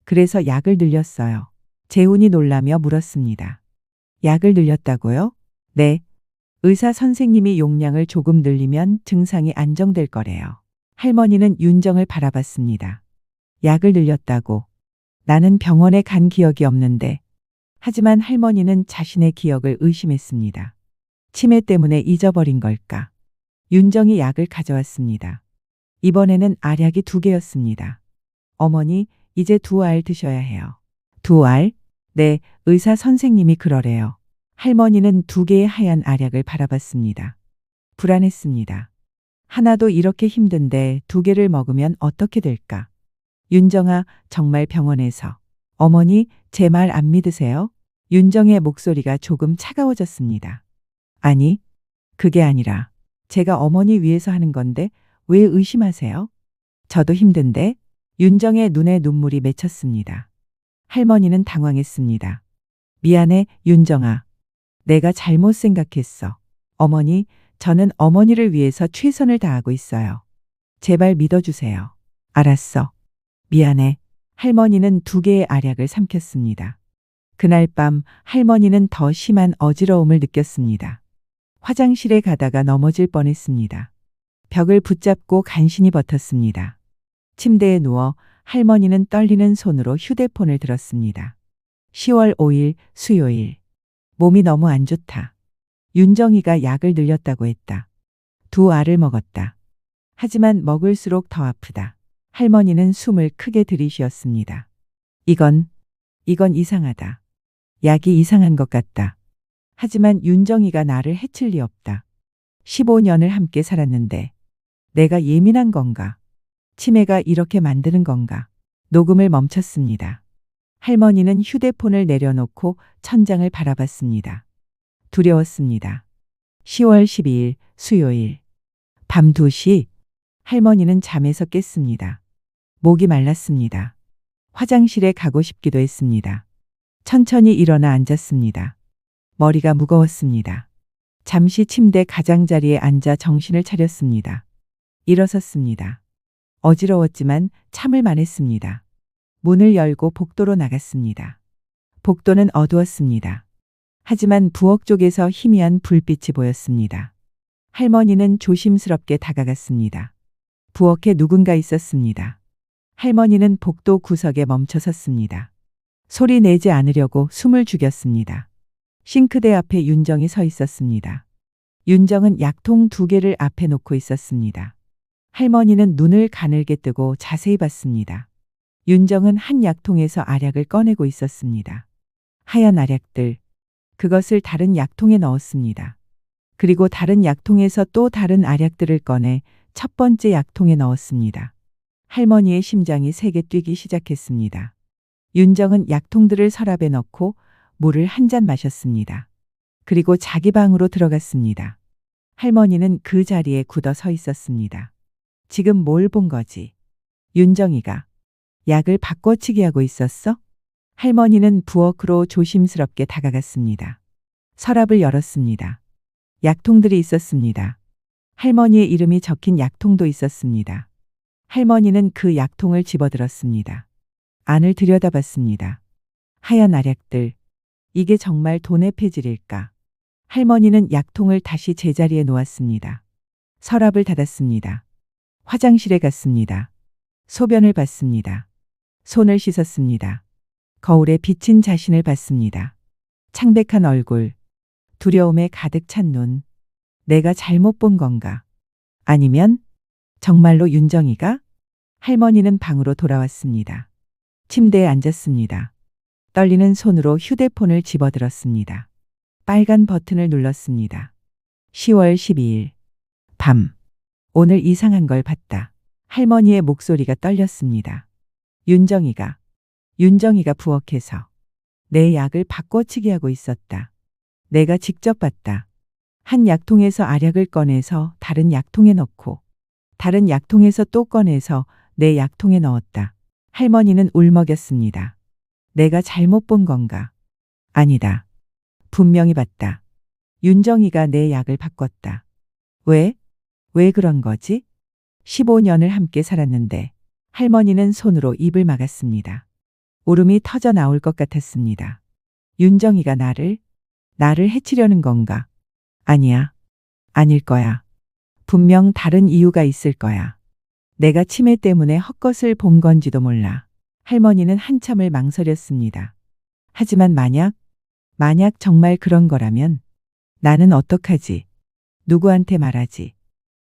그래서 약을 늘렸어요. 재훈이 놀라며 물었습니다. 약을 늘렸다고요? 네. 의사 선생님이 용량을 조금 늘리면 증상이 안정될 거래요. 할머니는 윤정을 바라봤습니다. 약을 늘렸다고. 나는 병원에 간 기억이 없는데. 하지만 할머니는 자신의 기억을 의심했습니다. 치매 때문에 잊어버린 걸까? 윤정이 약을 가져왔습니다. 이번에는 알약이 2개였습니다. 어머니, 이제 2알 드셔야 해요. 2알? 네, 의사 선생님이 그러래요. 할머니는 2개의 하얀 알약을 바라봤습니다. 불안했습니다. 하나도 이렇게 힘든데 2개를 먹으면 어떻게 될까? 윤정아, 정말 병원에서. 어머니, 제 말 안 믿으세요? 윤정의 목소리가 조금 차가워졌습니다. 아니, 그게 아니라 제가 어머니 위해서 하는 건데 왜 의심하세요? 저도 힘든데. 윤정의 눈에 눈물이 맺혔습니다. 할머니는 당황했습니다. 미안해, 윤정아. 내가 잘못 생각했어. 어머니, 저는 어머니를 위해서 최선을 다하고 있어요. 제발 믿어주세요. 알았어. 미안해. 할머니는 2개의 알약을 삼켰습니다. 그날 밤 할머니는 더 심한 어지러움을 느꼈습니다. 화장실에 가다가 넘어질 뻔했습니다. 벽을 붙잡고 간신히 버텼습니다. 침대에 누워 할머니는 떨리는 손으로 휴대폰을 들었습니다. 10월 5일 수요일. 몸이 너무 안 좋다. 윤정이가 약을 늘렸다고 했다. 2알을 먹었다. 하지만 먹을수록 더 아프다. 할머니는 숨을 크게 들이쉬었습니다. 이건 이상하다. 약이 이상한 것 같다. 하지만 윤정이가 나를 해칠 리 없다. 15년을 함께 살았는데 내가 예민한 건가? 치매가 이렇게 만드는 건가? 녹음을 멈췄습니다. 할머니는 휴대폰을 내려놓고 천장을 바라봤습니다. 두려웠습니다. 10월 12일 수요일. 밤 2시 할머니는 잠에서 깼습니다. 목이 말랐습니다. 화장실에 가고 싶기도 했습니다. 천천히 일어나 앉았습니다. 머리가 무거웠습니다. 잠시 침대 가장자리에 앉아 정신을 차렸습니다. 일어섰습니다. 어지러웠지만 참을 만했습니다. 문을 열고 복도로 나갔습니다. 복도는 어두웠습니다. 하지만 부엌 쪽에서 희미한 불빛이 보였습니다. 할머니는 조심스럽게 다가갔습니다. 부엌에 누군가 있었습니다. 할머니는 복도 구석에 멈춰 섰습니다. 소리 내지 않으려고 숨을 죽였습니다. 싱크대 앞에 윤정이 서 있었습니다. 윤정은 약통 2개를 앞에 놓고 있었습니다. 할머니는 눈을 가늘게 뜨고 자세히 봤습니다. 윤정은 한 약통에서 알약을 꺼내고 있었습니다. 하얀 알약들. 그것을 다른 약통에 넣었습니다. 그리고 다른 약통에서 또 다른 알약들을 꺼내 첫 번째 약통에 넣었습니다. 할머니의 심장이 세게 뛰기 시작했습니다. 윤정은 약통들을 서랍에 넣고 물을 한 잔 마셨습니다. 그리고 자기 방으로 들어갔습니다. 할머니는 그 자리에 굳어 서 있었습니다. 지금 뭘 본 거지? 윤정이가 약을 바꿔치기 하고 있었어? 할머니는 부엌으로 조심스럽게 다가갔습니다. 서랍을 열었습니다. 약통들이 있었습니다. 할머니의 이름이 적힌 약통도 있었습니다. 할머니는 그 약통을 집어들었습니다. 안을 들여다봤습니다. 하얀 알약들. 이게 정말 돈의 폐질일까? 할머니는 약통을 다시 제자리에 놓았습니다. 서랍을 닫았습니다. 화장실에 갔습니다. 소변을 봤습니다. 손을 씻었습니다. 거울에 비친 자신을 봤습니다. 창백한 얼굴, 두려움에 가득 찬 눈. 내가 잘못 본 건가? 아니면 정말로 윤정이가? 할머니는 방으로 돌아왔습니다. 침대에 앉았습니다. 떨리는 손으로 휴대폰을 집어들었습니다. 빨간 버튼을 눌렀습니다. 10월 12일 밤. 오늘 이상한 걸 봤다. 할머니의 목소리가 떨렸습니다. 윤정이가 부엌에서 내 약을 바꿔치기 하고 있었다. 내가 직접 봤다. 한 약통에서 알약을 꺼내서 다른 약통에 넣고 다른 약통에서 또 꺼내서 내 약통에 넣었다. 할머니는 울먹였습니다. 내가 잘못 본 건가? 아니다. 분명히 봤다. 윤정이가 내 약을 바꿨다. 왜? 왜 그런 거지? 15년을 함께 살았는데 할머니는 손으로 입을 막았습니다. 울음이 터져 나올 것 같았습니다. 윤정이가 나를 해치려는 건가? 아니야. 아닐 거야. 분명 다른 이유가 있을 거야. 내가 치매 때문에 헛것을 본 건지도 몰라. 할머니는 한참을 망설였습니다. 하지만 만약 정말 그런 거라면 나는 어떡하지? 누구한테 말하지?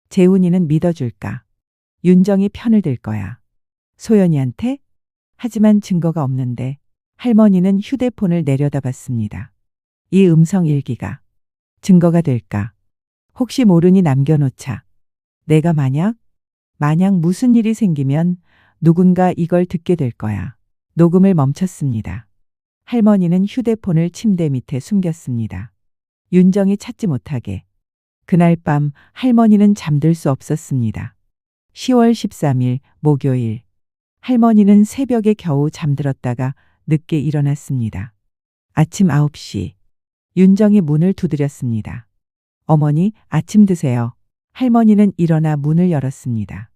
재훈이는 믿어줄까? 윤정이 편을 들 거야. 소연이한테? 하지만 증거가 없는데 할머니는 휴대폰을 내려다봤습니다. 이 음성 일기가 증거가 될까? 혹시 모르니 남겨놓자. 내가 만약 무슨 일이 생기면 누군가 이걸 듣게 될 거야. 녹음을 멈췄습니다. 할머니는 휴대폰을 침대 밑에 숨겼습니다. 윤정이 찾지 못하게. 그날 밤 할머니는 잠들 수 없었습니다. 10월 13일 목요일. 할머니는 새벽에 겨우 잠들었다가 늦게 일어났습니다. 아침 9시. 윤정이 문을 두드렸습니다. 어머니, 아침 드세요. 할머니는 일어나 문을 열었습니다.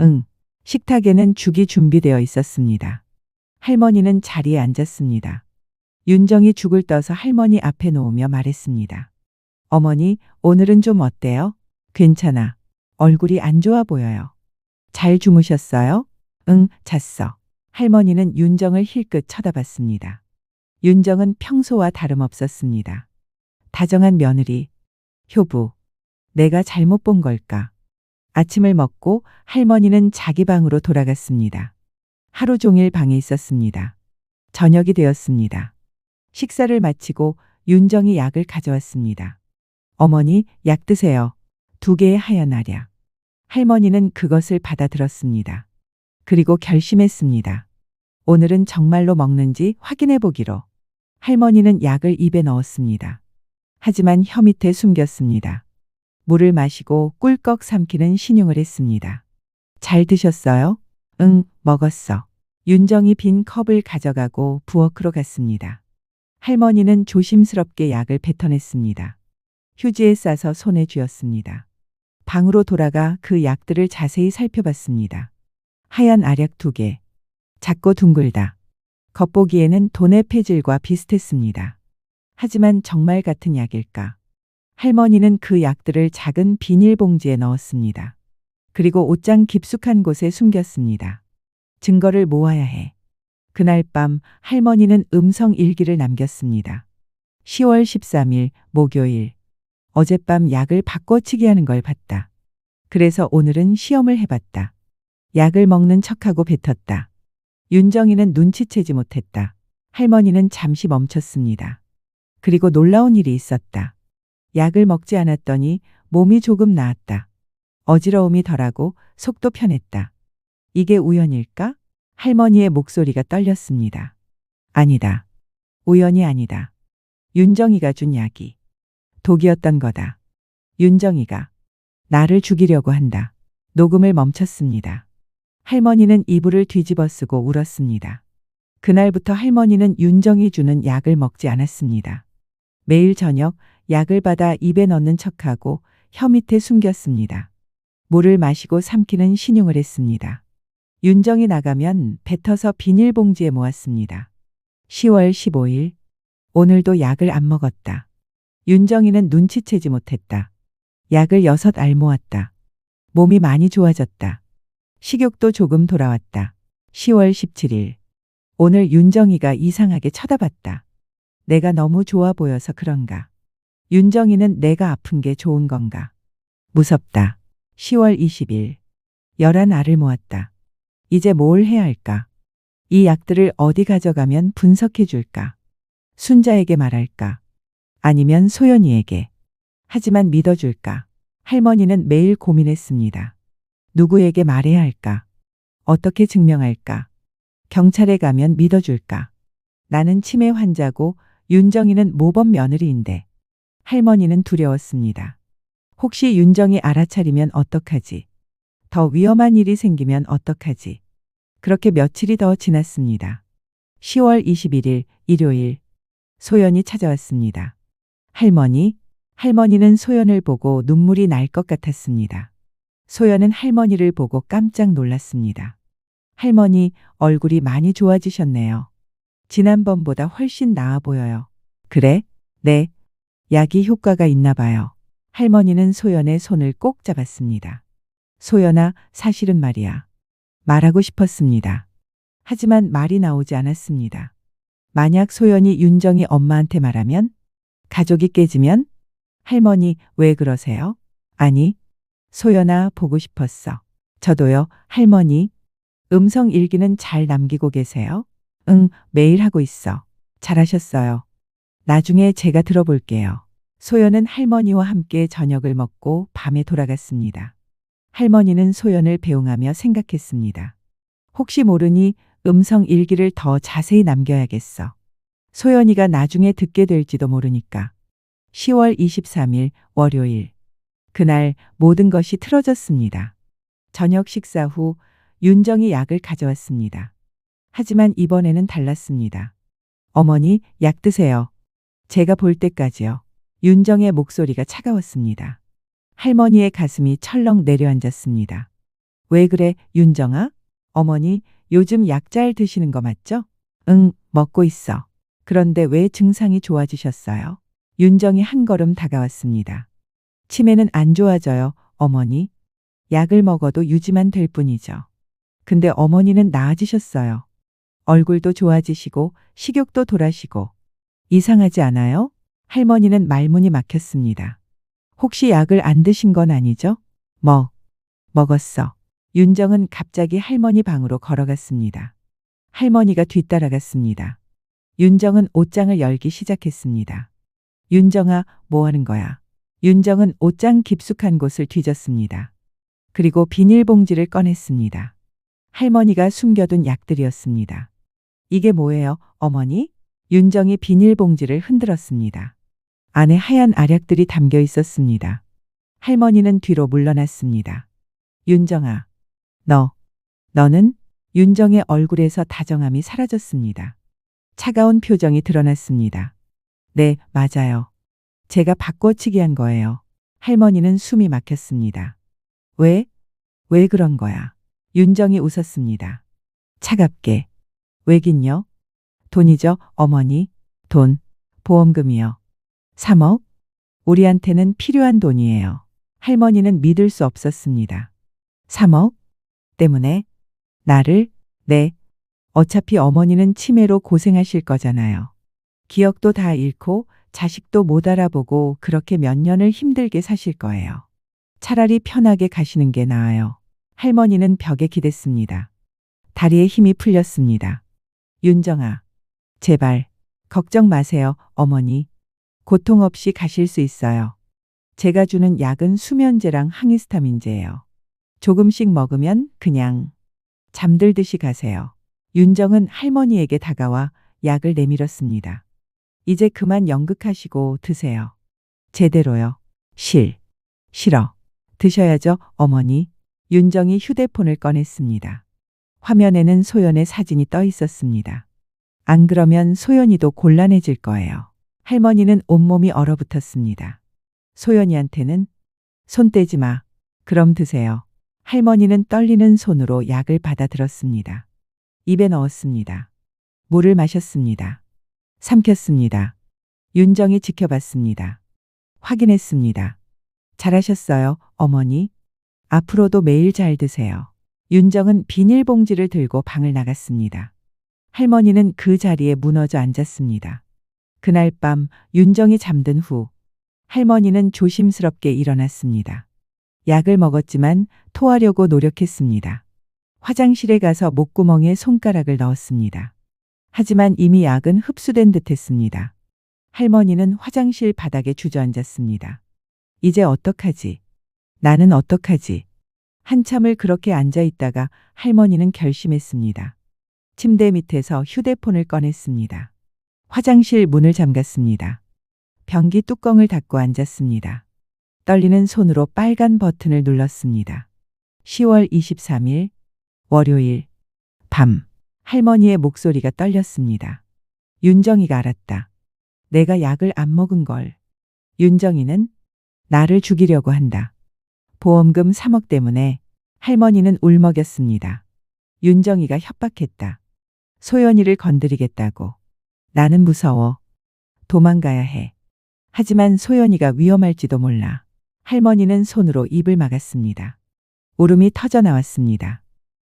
응. 식탁에는 죽이 준비되어 있었습니다. 할머니는 자리에 앉았습니다. 윤정이 죽을 떠서 할머니 앞에 놓으며 말했습니다. 어머니, 오늘은 좀 어때요? 괜찮아. 얼굴이 안 좋아 보여요. 잘 주무셨어요? 응, 잤어. 할머니는 윤정을 힐끗 쳐다봤습니다. 윤정은 평소와 다름없었습니다. 다정한 며느리, 효부. 내가 잘못 본 걸까? 아침을 먹고 할머니는 자기 방으로 돌아갔습니다. 하루 종일 방에 있었습니다. 저녁이 되었습니다. 식사를 마치고 윤정이 약을 가져왔습니다. 어머니, 약 드세요. 2개의 하얀 알약. 할머니는 그것을 받아들었습니다. 그리고 결심했습니다. 오늘은 정말로 먹는지 확인해 보기로. 할머니는 약을 입에 넣었습니다. 하지만 혀 밑에 숨겼습니다. 물을 마시고 꿀꺽 삼키는 신용을 했습니다. 잘 드셨어요? 응, 먹었어. 윤정이 빈 컵을 가져가고 부엌으로 갔습니다. 할머니는 조심스럽게 약을 뱉어냈습니다. 휴지에 싸서 손에 쥐었습니다. 방으로 돌아가 그 약들을 자세히 살펴봤습니다. 하얀 알약 2개. 작고 둥글다. 겉보기에는 돈의 폐질과 비슷했습니다. 하지만 정말 같은 약일까? 할머니는 그 약들을 작은 비닐봉지에 넣었습니다. 그리고 옷장 깊숙한 곳에 숨겼습니다. 증거를 모아야 해. 그날 밤 할머니는 음성 일기를 남겼습니다. 10월 13일 목요일. 어젯밤 약을 바꿔치기 하는 걸 봤다. 그래서 오늘은 시험을 해봤다. 약을 먹는 척하고 뱉었다. 윤정이는 눈치채지 못했다. 할머니는 잠시 멈췄습니다. 그리고 놀라운 일이 있었다. 약을 먹지 않았더니 몸이 조금 나았다. 어지러움이 덜하고 속도 편했다. 이게 우연일까? 할머니의 목소리가 떨렸습니다. 아니다. 우연이 아니다. 윤정이가 준 약이 독이었던 거다. 윤정이가 나를 죽이려고 한다. 녹음을 멈췄습니다. 할머니는 이불을 뒤집어 쓰고 울었습니다. 그날부터 할머니는 윤정이 주는 약을 먹지 않았습니다. 매일 저녁 약을 받아 입에 넣는 척하고 혀 밑에 숨겼습니다. 물을 마시고 삼키는 신용을 했습니다. 윤정이 나가면 뱉어서 비닐봉지에 모았습니다. 10월 15일. 오늘도 약을 안 먹었다. 윤정이는 눈치채지 못했다. 약을 6알 모았다. 몸이 많이 좋아졌다. 식욕도 조금 돌아왔다. 10월 17일. 오늘 윤정이가 이상하게 쳐다봤다. 내가 너무 좋아 보여서 그런가? 윤정이는 내가 아픈 게 좋은 건가? 무섭다. 10월 20일. 11알을 모았다. 이제 뭘 해야 할까? 이 약들을 어디 가져가면 분석해 줄까? 순자에게 말할까? 아니면 소연이에게? 하지만 믿어줄까? 할머니는 매일 고민했습니다. 누구에게 말해야 할까? 어떻게 증명할까? 경찰에 가면 믿어줄까? 나는 치매 환자고 윤정이는 모범 며느리인데. 할머니는 두려웠습니다. 혹시 윤정이 알아차리면 어떡하지? 더 위험한 일이 생기면 어떡하지? 그렇게 며칠이 더 지났습니다. 10월 21일 일요일 소연이 찾아왔습니다. 할머니는 소연을 보고 눈물이 날 것 같았습니다. 소연은 할머니를 보고 깜짝 놀랐습니다. 할머니, 얼굴이 많이 좋아지셨네요. 지난번보다 훨씬 나아 보여요. 그래? 네. 약이 효과가 있나 봐요. 할머니는 소연의 손을 꼭 잡았습니다. 소연아, 사실은 말이야. 말하고 싶었습니다. 하지만 말이 나오지 않았습니다. 만약 소연이 윤정이 엄마한테 말하면? 가족이 깨지면? 할머니, 왜 그러세요? 아니, 소연아, 보고 싶었어. 저도요, 할머니. 음성 일기는 잘 남기고 계세요? 응, 매일 하고 있어. 잘하셨어요. 나중에 제가 들어볼게요. 소연은 할머니와 함께 저녁을 먹고 밤에 돌아갔습니다. 할머니는 소연을 배웅하며 생각했습니다. 혹시 모르니 음성 일기를 더 자세히 남겨야겠어. 소연이가 나중에 듣게 될지도 모르니까. 10월 23일 월요일. 그날 모든 것이 틀어졌습니다. 저녁 식사 후 윤정이 약을 가져왔습니다. 하지만 이번에는 달랐습니다. 어머니, 약 드세요. 제가 볼 때까지요. 윤정의 목소리가 차가웠습니다. 할머니의 가슴이 철렁 내려앉았습니다. 왜 그래, 윤정아? 어머니, 요즘 약 잘 드시는 거 맞죠? 응, 먹고 있어. 그런데 왜 증상이 좋아지셨어요? 윤정이 한 걸음 다가왔습니다. 치매는 안 좋아져요, 어머니. 약을 먹어도 유지만 될 뿐이죠. 근데 어머니는 나아지셨어요. 얼굴도 좋아지시고 식욕도 돌아시고. 이상하지 않아요? 할머니는 말문이 막혔습니다. 혹시 약을 안 드신 건 아니죠? 먹었어. 윤정은 갑자기 할머니 방으로 걸어갔습니다. 할머니가 뒤따라갔습니다. 윤정은 옷장을 열기 시작했습니다. 윤정아, 뭐 하는 거야? 윤정은 옷장 깊숙한 곳을 뒤졌습니다. 그리고 비닐봉지를 꺼냈습니다. 할머니가 숨겨둔 약들이었습니다. 이게 뭐예요, 어머니? 윤정이 비닐봉지를 흔들었습니다. 안에 하얀 알약들이 담겨 있었습니다. 할머니는 뒤로 물러났습니다. 윤정아, 너는? 윤정의 얼굴에서 다정함이 사라졌습니다. 차가운 표정이 드러났습니다. 네, 맞아요. 제가 바꿔치기 한 거예요. 할머니는 숨이 막혔습니다. 왜 그런 거야? 윤정이 웃었습니다. 차갑게. 왜긴요? 돈이죠, 어머니. 돈, 보험금이요. 3억? 우리한테는 필요한 돈이에요. 할머니는 믿을 수 없었습니다. 3억? 때문에? 나를? 네. 어차피 어머니는 치매로 고생하실 거잖아요. 기억도 다 잃고 자식도 못 알아보고 그렇게 몇 년을 힘들게 사실 거예요. 차라리 편하게 가시는 게 나아요. 할머니는 벽에 기댔습니다. 다리에 힘이 풀렸습니다. 윤정아, 제발, 걱정 마세요, 어머니. 고통 없이 가실 수 있어요. 제가 주는 약은 수면제랑 항히스타민제예요. 조금씩 먹으면 그냥 잠들듯이 가세요. 윤정은 할머니에게 다가와 약을 내밀었습니다. 이제 그만 연극하시고 드세요. 제대로요. 싫어. 드셔야죠, 어머니. 윤정이 휴대폰을 꺼냈습니다. 화면에는 소연의 사진이 떠 있었습니다. 안 그러면 소연이도 곤란해질 거예요. 할머니는 온몸이 얼어붙었습니다. 소연이한테는 손 떼지 마. 그럼 드세요. 할머니는 떨리는 손으로 약을 받아들었습니다. 입에 넣었습니다. 물을 마셨습니다. 삼켰습니다. 윤정이 지켜봤습니다. 확인했습니다. 잘하셨어요, 어머니. 앞으로도 매일 잘 드세요. 윤정은 비닐봉지를 들고 방을 나갔습니다. 할머니는 그 자리에 무너져 앉았습니다. 그날 밤 윤정이 잠든 후 할머니는 조심스럽게 일어났습니다. 약을 먹었지만 토하려고 노력했습니다. 화장실에 가서 목구멍에 손가락을 넣었습니다. 하지만 이미 약은 흡수된 듯 했습니다. 할머니는 화장실 바닥에 주저앉았습니다. 이제 어떡하지? 나는 어떡하지? 한참을 그렇게 앉아 있다가 할머니는 결심했습니다. 침대 밑에서 휴대폰을 꺼냈습니다. 화장실 문을 잠갔습니다. 변기 뚜껑을 닫고 앉았습니다. 떨리는 손으로 빨간 버튼을 눌렀습니다. 10월 23일 월요일 밤 할머니의 목소리가 떨렸습니다. 윤정이가 알았다. 내가 약을 안 먹은 걸. 윤정이는 나를 죽이려고 한다. 보험금 3억 때문에 할머니는 울먹였습니다. 윤정이가 협박했다. 소연이를 건드리겠다고. 나는 무서워. 도망가야 해. 하지만 소연이가 위험할지도 몰라. 할머니는 손으로 입을 막았습니다. 울음이 터져 나왔습니다.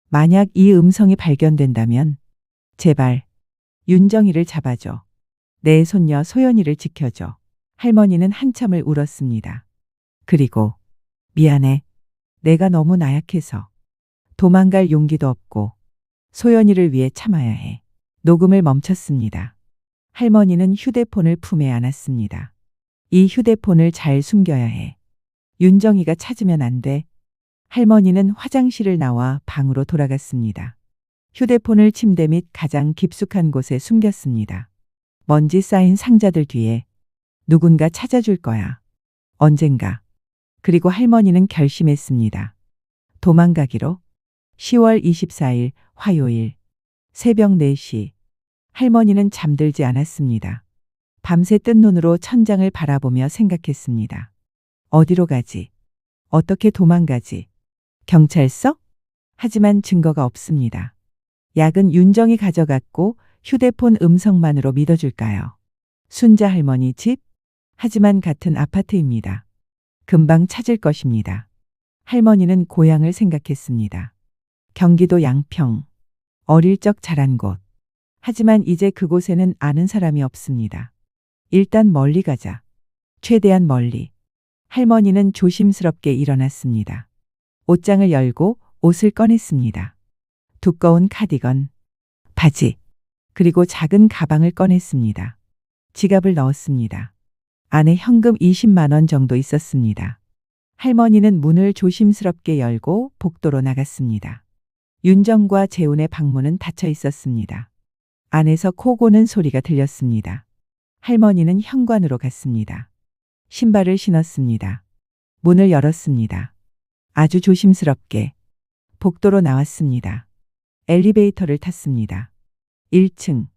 만약 이 음성이 발견된다면 제발 윤정이를 잡아줘. 내 손녀 소연이를 지켜줘. 할머니는 한참을 울었습니다. 그리고 미안해. 내가 너무 나약해서 도망갈 용기도 없고 소연이를 위해 참아야 해. 녹음을 멈췄습니다. 할머니는 휴대폰을 품에 안았습니다. 이 휴대폰을 잘 숨겨야 해. 윤정이가 찾으면 안 돼. 할머니는 화장실을 나와 방으로 돌아갔습니다. 휴대폰을 침대 밑 가장 깊숙한 곳에 숨겼습니다. 먼지 쌓인 상자들 뒤에 누군가 찾아줄 거야. 언젠가. 그리고 할머니는 결심했습니다. 도망가기로. 10월 24일 화요일 새벽 4시 할머니는 잠들지 않았습니다. 밤새 뜬 눈으로 천장을 바라보며 생각했습니다. 어디로 가지? 어떻게 도망가지? 경찰서? 하지만 증거가 없습니다. 약은 윤정이 가져갔고 휴대폰 음성만으로 믿어줄까요? 순자 할머니 집? 하지만 같은 아파트입니다. 금방 찾을 것입니다. 할머니는 고향을 생각했습니다. 경기도 양평. 어릴 적 자란 곳. 하지만 이제 그곳에는 아는 사람이 없습니다. 일단 멀리 가자. 최대한 멀리. 할머니는 조심스럽게 일어났습니다. 옷장을 열고 옷을 꺼냈습니다. 두꺼운 카디건, 바지, 그리고 작은 가방을 꺼냈습니다. 지갑을 넣었습니다. 안에 현금 20만 원 정도 있었습니다. 할머니는 문을 조심스럽게 열고 복도로 나갔습니다. 윤정과 재훈의 방문은 닫혀 있었습니다. 안에서 코 고는 소리가 들렸습니다. 할머니는 현관으로 갔습니다. 신발을 신었습니다. 문을 열었습니다. 아주 조심스럽게 복도로 나왔습니다. 엘리베이터를 탔습니다. 1층.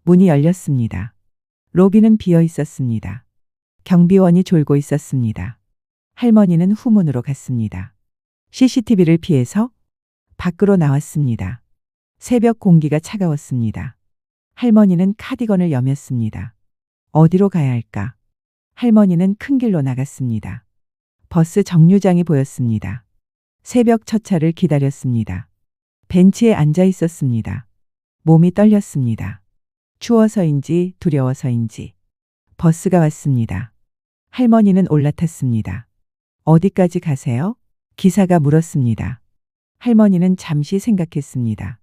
문이 열렸습니다. 로비는 비어 있었습니다. 경비원이 졸고 있었습니다. 할머니는 후문으로 갔습니다. CCTV를 피해서 밖으로 나왔습니다. 새벽 공기가 차가웠습니다. 할머니는 카디건을 여몄습니다. 어디로 가야 할까? 할머니는 큰 길로 나갔습니다. 버스 정류장이 보였습니다. 새벽 첫 차를 기다렸습니다. 벤치에 앉아 있었습니다. 몸이 떨렸습니다. 추워서인지 두려워서인지. 버스가 왔습니다. 할머니는 올라탔습니다. 어디까지 가세요? 기사가 물었습니다. 할머니는 잠시 생각했습니다.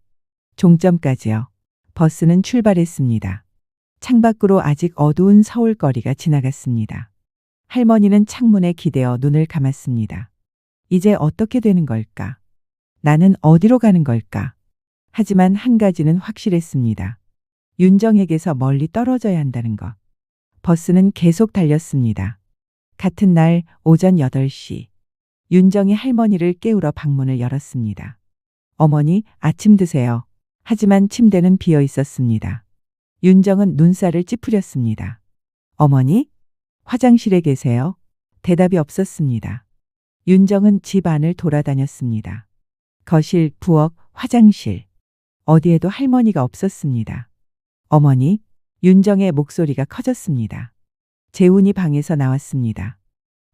종점까지요. 버스는 출발했습니다. 창밖으로 아직 어두운 서울거리가 지나갔습니다. 할머니는 창문에 기대어 눈을 감았습니다. 이제 어떻게 되는 걸까? 나는 어디로 가는 걸까? 하지만 한 가지는 확실했습니다. 윤정에게서 멀리 떨어져야 한다는 것. 버스는 계속 달렸습니다. 같은 날 오전 8시. 윤정이 할머니를 깨우러 방문을 열었습니다. 어머니, 아침 드세요. 하지만 침대는 비어 있었습니다. 윤정은 눈살을 찌푸렸습니다. 어머니? 화장실에 계세요? 대답이 없었습니다. 윤정은 집 안을 돌아다녔습니다. 거실, 부엌, 화장실. 어디에도 할머니가 없었습니다. 어머니? 윤정의 목소리가 커졌습니다. 재훈이 방에서 나왔습니다.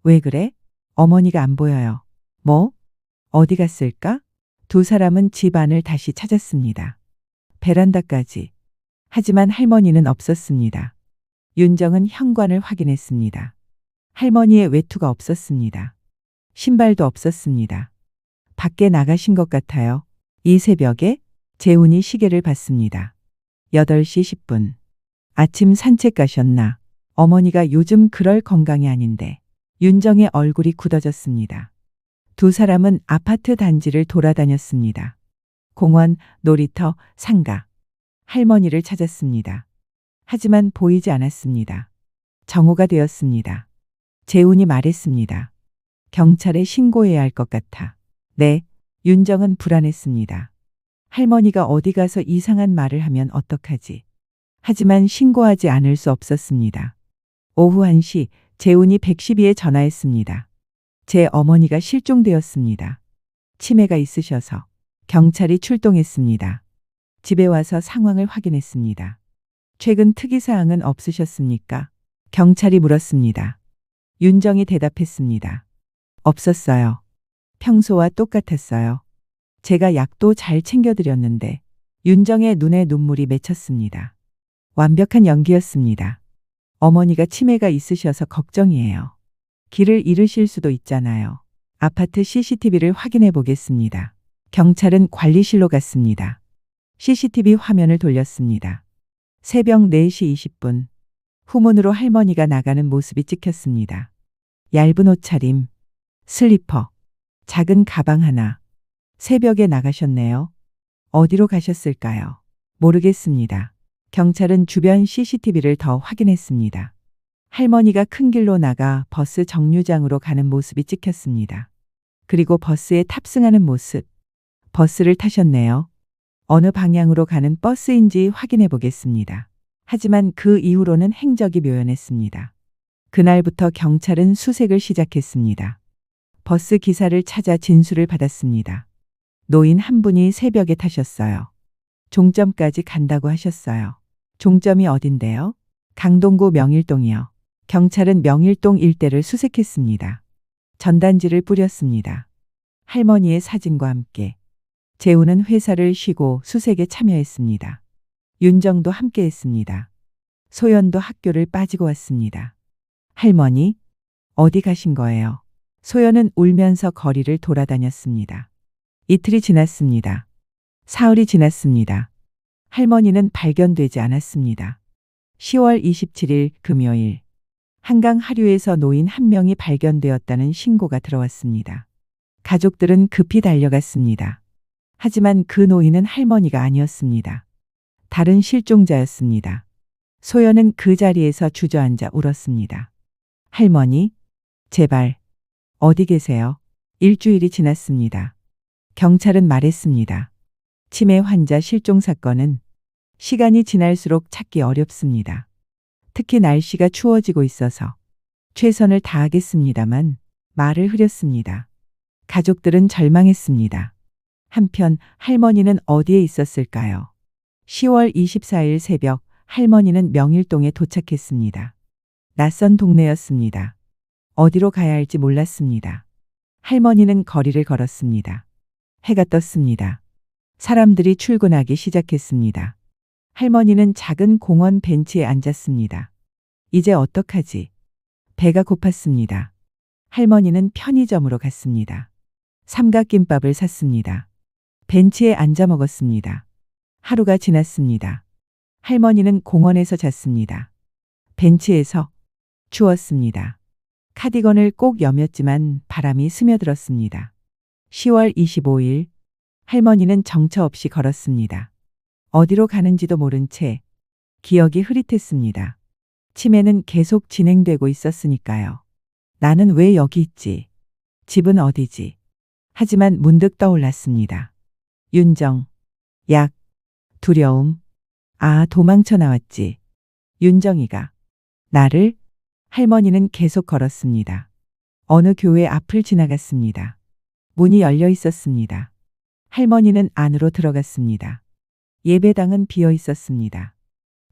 왜 그래? 어머니가 안 보여요. 뭐? 어디 갔을까? 두 사람은 집 안을 다시 찾았습니다. 베란다까지. 하지만 할머니는 없었습니다. 윤정은 현관을 확인했습니다. 할머니의 외투가 없었습니다. 신발도 없었습니다. 밖에 나가신 것 같아요. 이 새벽에 재훈이 시계를 봤습니다. 8시 10분. 아침 산책 가셨나? 어머니가 요즘 그럴 건강이 아닌데. 윤정의 얼굴이 굳어졌습니다. 두 사람은 아파트 단지를 돌아다녔습니다. 공원, 놀이터, 상가. 할머니를 찾았습니다. 하지만 보이지 않았습니다. 정오가 되었습니다. 재훈이 말했습니다. 경찰에 신고해야 할 것 같아. 네, 윤정은 불안했습니다. 할머니가 어디 가서 이상한 말을 하면 어떡하지? 하지만 신고하지 않을 수 없었습니다. 오후 1시 재훈이 112에 전화했습니다. 제 어머니가 실종되었습니다. 치매가 있으셔서 경찰이 출동했습니다. 집에 와서 상황을 확인했습니다. 최근 특이사항은 없으셨습니까? 경찰이 물었습니다. 윤정이 대답했습니다. 없었어요. 평소와 똑같았어요. 제가 약도 잘 챙겨드렸는데 윤정의 눈에 눈물이 맺혔습니다. 완벽한 연기였습니다. 어머니가 치매가 있으셔서 걱정이에요. 길을 잃으실 수도 있잖아요. 아파트 CCTV를 확인해 보겠습니다. 경찰은 관리실로 갔습니다. CCTV 화면을 돌렸습니다. 새벽 4시 20분. 후문으로 할머니가 나가는 모습이 찍혔습니다. 얇은 옷차림, 슬리퍼, 작은 가방 하나. 새벽에 나가셨네요. 어디로 가셨을까요? 모르겠습니다. 경찰은 주변 CCTV를 더 확인했습니다. 할머니가 큰 길로 나가 버스 정류장으로 가는 모습이 찍혔습니다. 그리고 버스에 탑승하는 모습. 버스를 타셨네요. 어느 방향으로 가는 버스인지 확인해 보겠습니다. 하지만 그 이후로는 행적이 묘연했습니다. 그날부터 경찰은 수색을 시작했습니다. 버스 기사를 찾아 진술을 받았습니다. 노인 한 분이 새벽에 타셨어요. 종점까지 간다고 하셨어요. 종점이 어딘데요? 강동구 명일동이요. 경찰은 명일동 일대를 수색했습니다. 전단지를 뿌렸습니다. 할머니의 사진과 함께. 재훈은 회사를 쉬고 수색에 참여했습니다. 윤정도 함께했습니다. 소연도 학교를 빠지고 왔습니다. 할머니, 어디 가신 거예요? 소연은 울면서 거리를 돌아다녔습니다. 이틀이 지났습니다. 사흘이 지났습니다. 할머니는 발견되지 않았습니다. 10월 27일 금요일. 한강 하류에서 노인 한 명이 발견되었다는 신고가 들어왔습니다. 가족들은 급히 달려갔습니다. 하지만 그 노인은 할머니가 아니었습니다. 다른 실종자였습니다. 소연은 그 자리에서 주저앉아 울었습니다. 할머니, 제발, 어디 계세요? 일주일이 지났습니다. 경찰은 말했습니다. 치매 환자 실종 사건은 시간이 지날수록 찾기 어렵습니다. 특히 날씨가 추워지고 있어서 최선을 다하겠습니다만 말을 흐렸습니다. 가족들은 절망했습니다. 한편 할머니는 어디에 있었을까요? 10월 24일 새벽 할머니는 명일동에 도착했습니다. 낯선 동네였습니다. 어디로 가야 할지 몰랐습니다. 할머니는 거리를 걸었습니다. 해가 떴습니다. 사람들이 출근하기 시작했습니다. 할머니는 작은 공원 벤치에 앉았습니다. 이제 어떡하지? 배가 고팠습니다. 할머니는 편의점으로 갔습니다. 삼각김밥을 샀습니다. 벤치에 앉아 먹었습니다. 하루가 지났습니다. 할머니는 공원에서 잤습니다. 벤치에서 추웠습니다. 카디건을 꼭 여몄지만 바람이 스며들었습니다. 10월 25일 할머니는 정처 없이 걸었습니다. 어디로 가는지도 모른 채 기억이 흐릿했습니다. 치매는 계속 진행되고 있었으니까요. 나는 왜 여기 있지? 집은 어디지? 하지만 문득 떠올랐습니다. 윤정, 약, 두려움. 아, 도망쳐 나왔지. 윤정이가 나를. 할머니는 계속 걸었습니다. 어느 교회 앞을 지나갔습니다. 문이 열려 있었습니다. 할머니는 안으로 들어갔습니다. 예배당은 비어 있었습니다.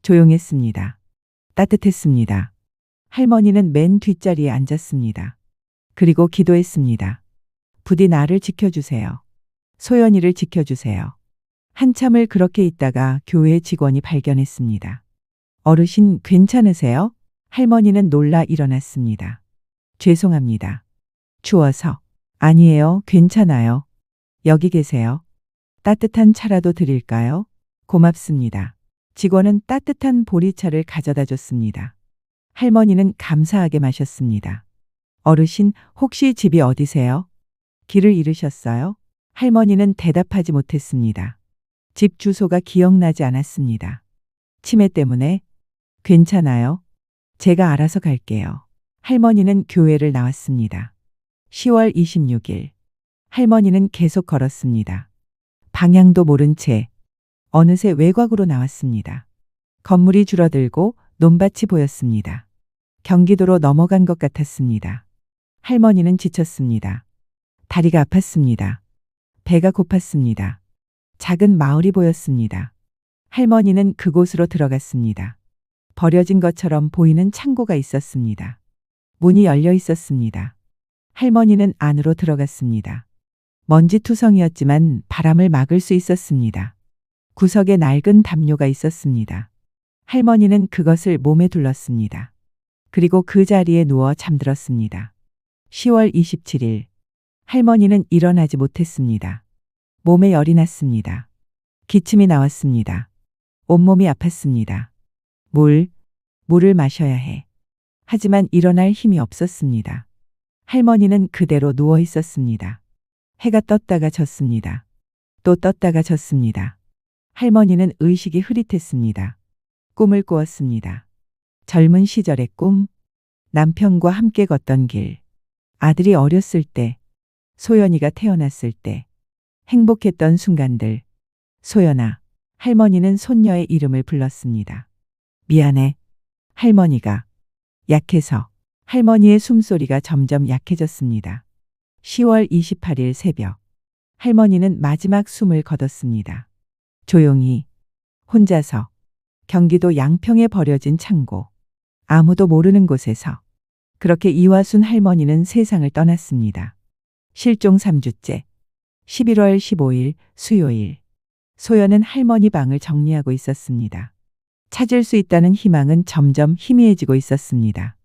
조용했습니다. 따뜻했습니다. 할머니는 맨 뒷자리에 앉았습니다. 그리고 기도했습니다. 부디 나를 지켜주세요. 소연이를 지켜주세요. 한참을 그렇게 있다가 교회 직원이 발견했습니다. 어르신 괜찮으세요? 할머니는 놀라 일어났습니다. 죄송합니다. 추워서. 아니에요, 괜찮아요. 여기 계세요. 따뜻한 차라도 드릴까요? 고맙습니다. 직원은 따뜻한 보리차를 가져다 줬습니다. 할머니는 감사하게 마셨습니다. 어르신, 혹시 집이 어디세요? 길을 잃으셨어요? 할머니는 대답하지 못했습니다. 집 주소가 기억나지 않았습니다. 치매 때문에? 괜찮아요. 제가 알아서 갈게요. 할머니는 교회를 나왔습니다. 10월 26일. 할머니는 계속 걸었습니다. 방향도 모른 채 어느새 외곽으로 나왔습니다. 건물이 줄어들고 논밭이 보였습니다. 경기도로 넘어간 것 같았습니다. 할머니는 지쳤습니다. 다리가 아팠습니다. 배가 고팠습니다. 작은 마을이 보였습니다. 할머니는 그곳으로 들어갔습니다. 버려진 것처럼 보이는 창고가 있었습니다. 문이 열려 있었습니다. 할머니는 안으로 들어갔습니다. 먼지투성이었지만 바람을 막을 수 있었습니다. 구석에 낡은 담요가 있었습니다. 할머니는 그것을 몸에 둘렀습니다. 그리고 그 자리에 누워 잠들었습니다. 10월 27일. 할머니는 일어나지 못했습니다. 몸에 열이 났습니다. 기침이 나왔습니다. 온몸이 아팠습니다. 물을 마셔야 해. 하지만 일어날 힘이 없었습니다. 할머니는 그대로 누워 있었습니다. 해가 떴다가 졌습니다. 또 떴다가 졌습니다. 할머니는 의식이 흐릿했습니다. 꿈을 꾸었습니다. 젊은 시절의 꿈, 남편과 함께 걷던 길, 아들이 어렸을 때, 소연이가 태어났을 때, 행복했던 순간들. 소연아, 할머니는 손녀의 이름을 불렀습니다. 미안해. 할머니가 약해서. 할머니의 숨소리가 점점 약해졌습니다. 10월 28일 새벽. 할머니는 마지막 숨을 거뒀습니다. 조용히, 혼자서, 경기도 양평에 버려진 창고, 아무도 모르는 곳에서. 그렇게 이화순 할머니는 세상을 떠났습니다. 실종 3주째. 11월 15일 수요일. 소연은 할머니 방을 정리하고 있었습니다. 찾을 수 있다는 희망은 점점 희미해지고 있었습니다.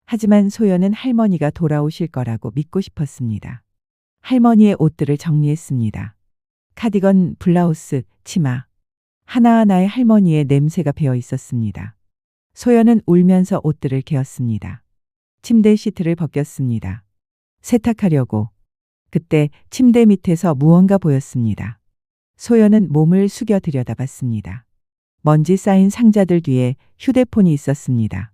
하지만 소연은 할머니가 돌아오실 거라고 믿고 싶었습니다. 할머니의 옷들을 정리했습니다. 카디건, 블라우스, 치마. 하나하나에 할머니의 냄새가 배어 있었습니다. 소연은 울면서 옷들을 개었습니다. 침대 시트를 벗겼습니다. 세탁하려고. 그때 침대 밑에서 무언가 보였습니다. 소연은 몸을 숙여 들여다봤습니다. 먼지 쌓인 상자들 뒤에 휴대폰이 있었습니다.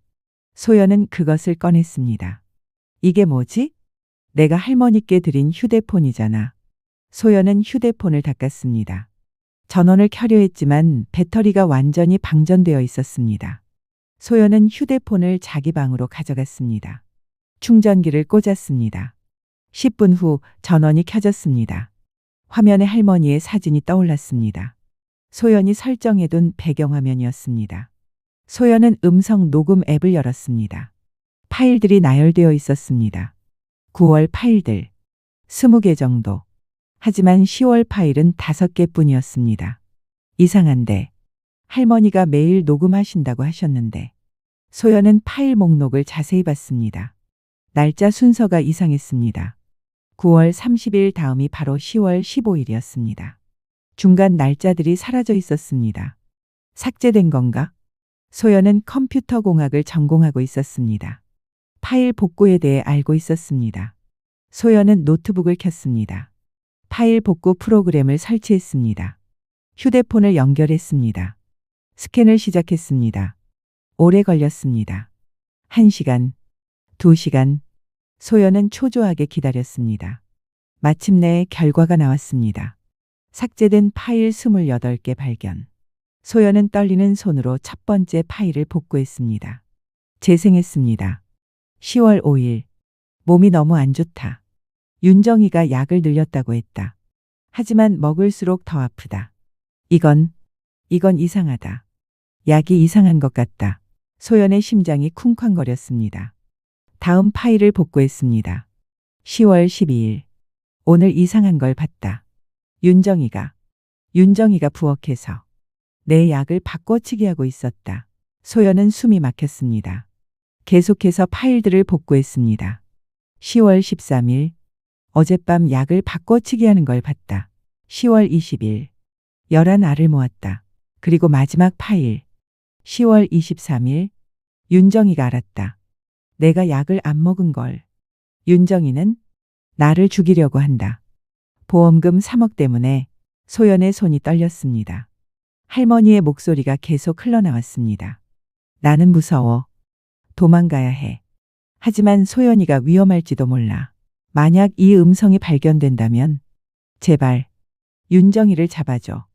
소연은 그것을 꺼냈습니다. 이게 뭐지? 내가 할머니께 드린 휴대폰이잖아. 소연은 휴대폰을 닦았습니다. 전원을 켜려 했지만 배터리가 완전히 방전되어 있었습니다. 소연은 휴대폰을 자기 방으로 가져갔습니다. 충전기를 꽂았습니다. 10분 후 전원이 켜졌습니다. 화면에 할머니의 사진이 떠올랐습니다. 소연이 설정해둔 배경화면이었습니다. 소연은 음성 녹음 앱을 열었습니다. 파일들이 나열되어 있었습니다. 9월 파일들 20개 정도. 하지만 10월 파일은 5개 뿐이었습니다. 이상한데. 할머니가 매일 녹음하신다고 하셨는데. 소연은 파일 목록을 자세히 봤습니다. 날짜 순서가 이상했습니다. 9월 30일 다음이 바로 10월 15일이었습니다. 중간 날짜들이 사라져 있었습니다. 삭제된 건가? 소연은 컴퓨터 공학을 전공하고 있었습니다. 파일 복구에 대해 알고 있었습니다. 소연은 노트북을 켰습니다. 파일 복구 프로그램을 설치했습니다. 휴대폰을 연결했습니다. 스캔을 시작했습니다. 오래 걸렸습니다. 1시간, 2시간. 소연은 초조하게 기다렸습니다. 마침내 결과가 나왔습니다. 삭제된 파일 28개 발견. 소연은 떨리는 손으로 첫 번째 파일을 복구했습니다. 재생했습니다. 10월 5일. 몸이 너무 안 좋다. 윤정이가 약을 늘렸다고 했다. 하지만 먹을수록 더 아프다. 이건 이상하다. 약이 이상한 것 같다. 소연의 심장이 쿵쾅거렸습니다. 다음 파일을 복구했습니다. 10월 12일. 오늘 이상한 걸 봤다. 윤정이가 부엌에서 내 약을 바꿔치기 하고 있었다. 소연은 숨이 막혔습니다. 계속해서 파일들을 복구했습니다. 10월 13일. 어젯밤 약을 바꿔치기 하는 걸 봤다. 10월 20일. 알을 모았다. 그리고 마지막 파일. 10월 23일. 윤정이가 알았다. 내가 약을 안 먹은 걸. 윤정이는 나를 죽이려고 한다. 보험금 3억 때문에 소연의 손이 떨렸습니다. 할머니의 목소리가 계속 흘러나왔습니다. 나는 무서워. 도망가야 해. 하지만 소연이가 위험할지도 몰라. 만약 이 음성이 발견된다면 제발 윤정이를 잡아줘.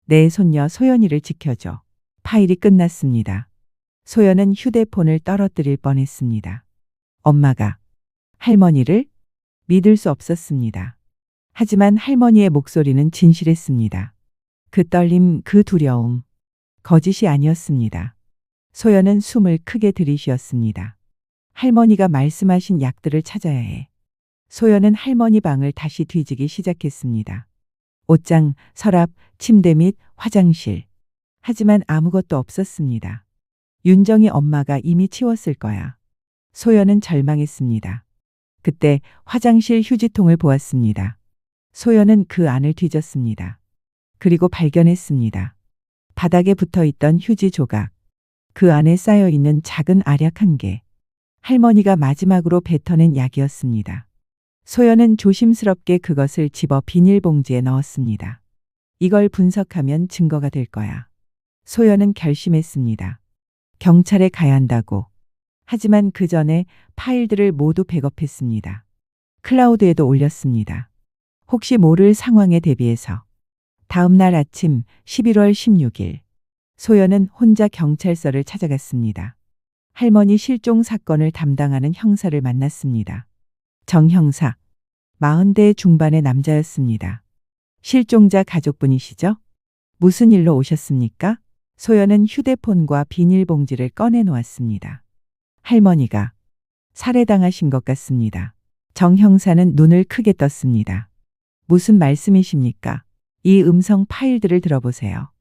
내 손녀 소연이를 지켜줘. 파일이 끝났습니다. 소연은 휴대폰을 떨어뜨릴 뻔했습니다. 엄마가 할머니를 믿을 수 없었습니다. 하지만 할머니의 목소리는 진실했습니다. 그 떨림, 그 두려움, 거짓이 아니었습니다. 소연은 숨을 크게 들이쉬었습니다. 할머니가 말씀하신 약들을 찾아야 해. 소연은 할머니 방을 다시 뒤지기 시작했습니다. 옷장, 서랍, 침대 및 화장실. 하지만 아무것도 없었습니다. 윤정이 엄마가 이미 치웠을 거야. 소연은 절망했습니다. 그때 화장실 휴지통을 보았습니다. 소연은 그 안을 뒤졌습니다. 그리고 발견했습니다. 바닥에 붙어 있던 휴지 조각. 그 안에 쌓여 있는 작은 알약 한 개. 할머니가 마지막으로 뱉어낸 약이었습니다. 소연은 조심스럽게 그것을 집어 비닐봉지에 넣었습니다. 이걸 분석하면 증거가 될 거야. 소연은 결심했습니다. 경찰에 가야 한다고. 하지만 그 전에 파일들을 모두 백업했습니다. 클라우드에도 올렸습니다. 혹시 모를 상황에 대비해서. 다음 날 아침 11월 16일. 소연은 혼자 경찰서를 찾아갔습니다. 할머니 실종 사건을 담당하는 형사를 만났습니다. 정 형사. 40대 중반의 남자였습니다. 실종자 가족분이시죠? 무슨 일로 오셨습니까? 소연은 휴대폰과 비닐봉지를 꺼내 놓았습니다. 할머니가 살해당하신 것 같습니다. 정 형사는 눈을 크게 떴습니다. 무슨 말씀이십니까? 이 음성 파일들을 들어보세요.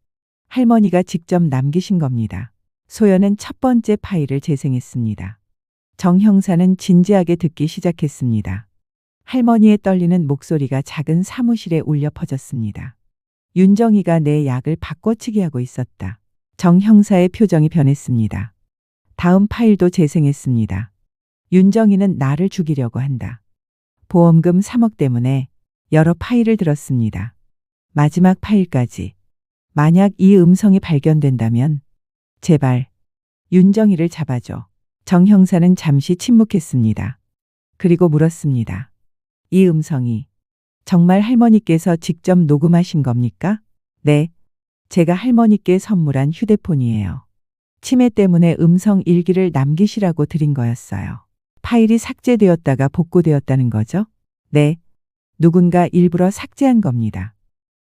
할머니가 직접 남기신 겁니다. 소연은 첫 번째 파일을 재생했습니다. 정 형사는 진지하게 듣기 시작했습니다. 할머니의 떨리는 목소리가 작은 사무실에 울려 퍼졌습니다. 윤정이가 내 약을 바꿔치기 하고 있었다. 정 형사의 표정이 변했습니다. 다음 파일도 재생했습니다. 윤정이는 나를 죽이려고 한다. 보험금 3억 때문에 여러 파일을 들었습니다. 마지막 파일까지. 만약 이 음성이 발견된다면 제발 윤정이를 잡아줘. 정 형사는 잠시 침묵했습니다. 그리고 물었습니다. 이 음성이 정말 할머니께서 직접 녹음하신 겁니까? 네, 제가 할머니께 선물한 휴대폰이에요. 치매 때문에 음성 일기를 남기시라고 드린 거였어요. 파일이 삭제되었다가 복구되었다는 거죠? 네, 누군가 일부러 삭제한 겁니다.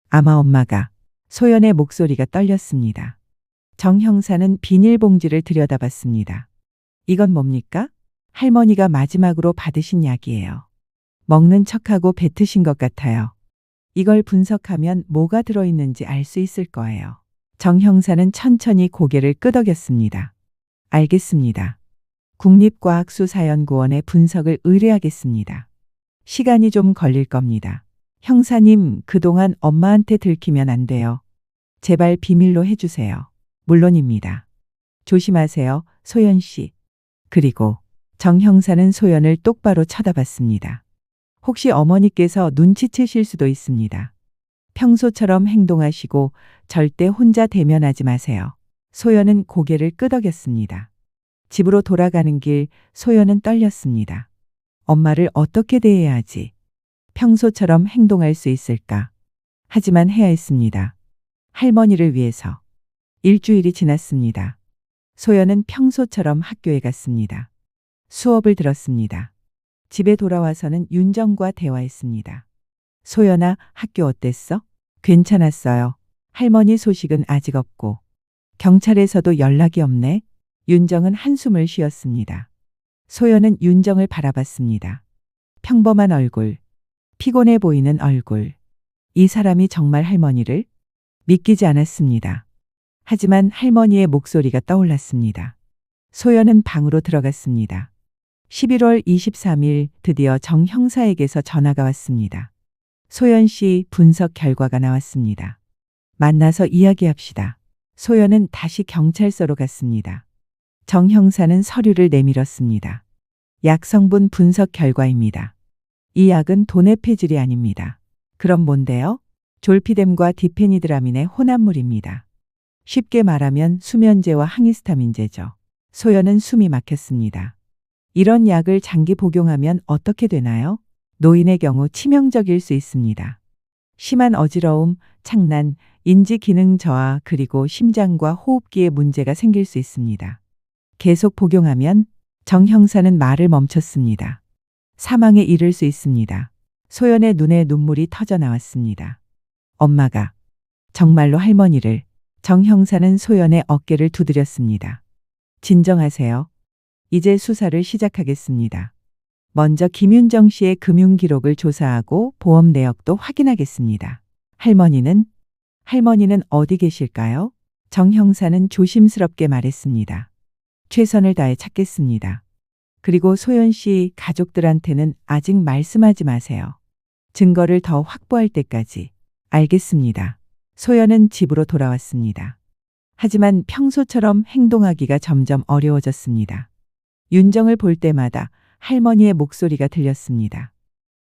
아마 엄마가. 소연의 목소리가 떨렸습니다. 정 형사는 비닐봉지를 들여다봤습니다. 이건 뭡니까? 할머니가 마지막으로 받으신 약이에요. 먹는 척하고 뱉으신 것 같아요. 이걸 분석하면 뭐가 들어있는지 알 수 있을 거예요. 정 형사는 천천히 고개를 끄덕였습니다. 알겠습니다. 국립과학수사연구원의 분석을 의뢰하겠습니다. 시간이 좀 걸릴 겁니다. 형사님, 그동안 엄마한테 들키면 안 돼요. 제발 비밀로 해주세요. 물론입니다. 조심하세요, 소연 씨. 그리고 정 형사는 소연을 똑바로 쳐다봤습니다. 혹시 어머니께서 눈치채실 수도 있습니다. 평소처럼 행동하시고 절대 혼자 대면하지 마세요. 소연은 고개를 끄덕였습니다. 집으로 돌아가는 길 소연은 떨렸습니다. 엄마를 어떻게 대해야 하지? 평소처럼 행동할 수 있을까? 하지만 해야 했습니다. 할머니를 위해서. 일주일이 지났습니다. 소연은 평소처럼 학교에 갔습니다. 수업을 들었습니다. 집에 돌아와서는 윤정과 대화했습니다. 소연아, 학교 어땠어? 괜찮았어요. 할머니 소식은 아직 없고. 경찰에서도 연락이 없네. 윤정은 한숨을 쉬었습니다. 소연은 윤정을 바라봤습니다. 평범한 얼굴, 피곤해 보이는 얼굴. 이 사람이 정말 할머니를? 믿기지 않았습니다. 하지만 할머니의 목소리가 떠올랐습니다. 소연은 방으로 들어갔습니다. 11월 23일 드디어 정 형사에게서 전화가 왔습니다. 소연 씨 분석 결과가 나왔습니다. 만나서 이야기합시다. 소연은 다시 경찰서로 갔습니다. 정 형사는 서류를 내밀었습니다. 약 성분 분석 결과입니다. 이 약은 도네페질이 아닙니다. 그럼 뭔데요? 졸피뎀과 디페니드라민의 혼합물입니다. 쉽게 말하면 수면제와 항히스타민제죠. 소연은 숨이 막혔습니다. 이런 약을 장기 복용하면 어떻게 되나요? 노인의 경우 치명적일 수 있습니다. 심한 어지러움, 착란, 인지 기능 저하 그리고 심장과 호흡기에 문제가 생길 수 있습니다. 계속 복용하면 정 형사는 말을 멈췄습니다. 사망에 이를 수 있습니다. 소연의 눈에 눈물이 터져 나왔습니다. 엄마가 정말로 할머니를. 정 형사는 소연의 어깨를 두드렸습니다. 진정하세요. 이제 수사를 시작하겠습니다. 먼저 김윤정 씨의 금융 기록을 조사하고 보험 내역도 확인하겠습니다. 할머니는 어디 계실까요? 정 형사는 조심스럽게 말했습니다. 최선을 다해 찾겠습니다. 그리고 소연 씨 가족들한테는 아직 말씀하지 마세요. 증거를 더 확보할 때까지. 알겠습니다. 소연은 집으로 돌아왔습니다. 하지만 평소처럼 행동하기가 점점 어려워졌습니다. 윤정을 볼 때마다 할머니의 목소리가 들렸습니다.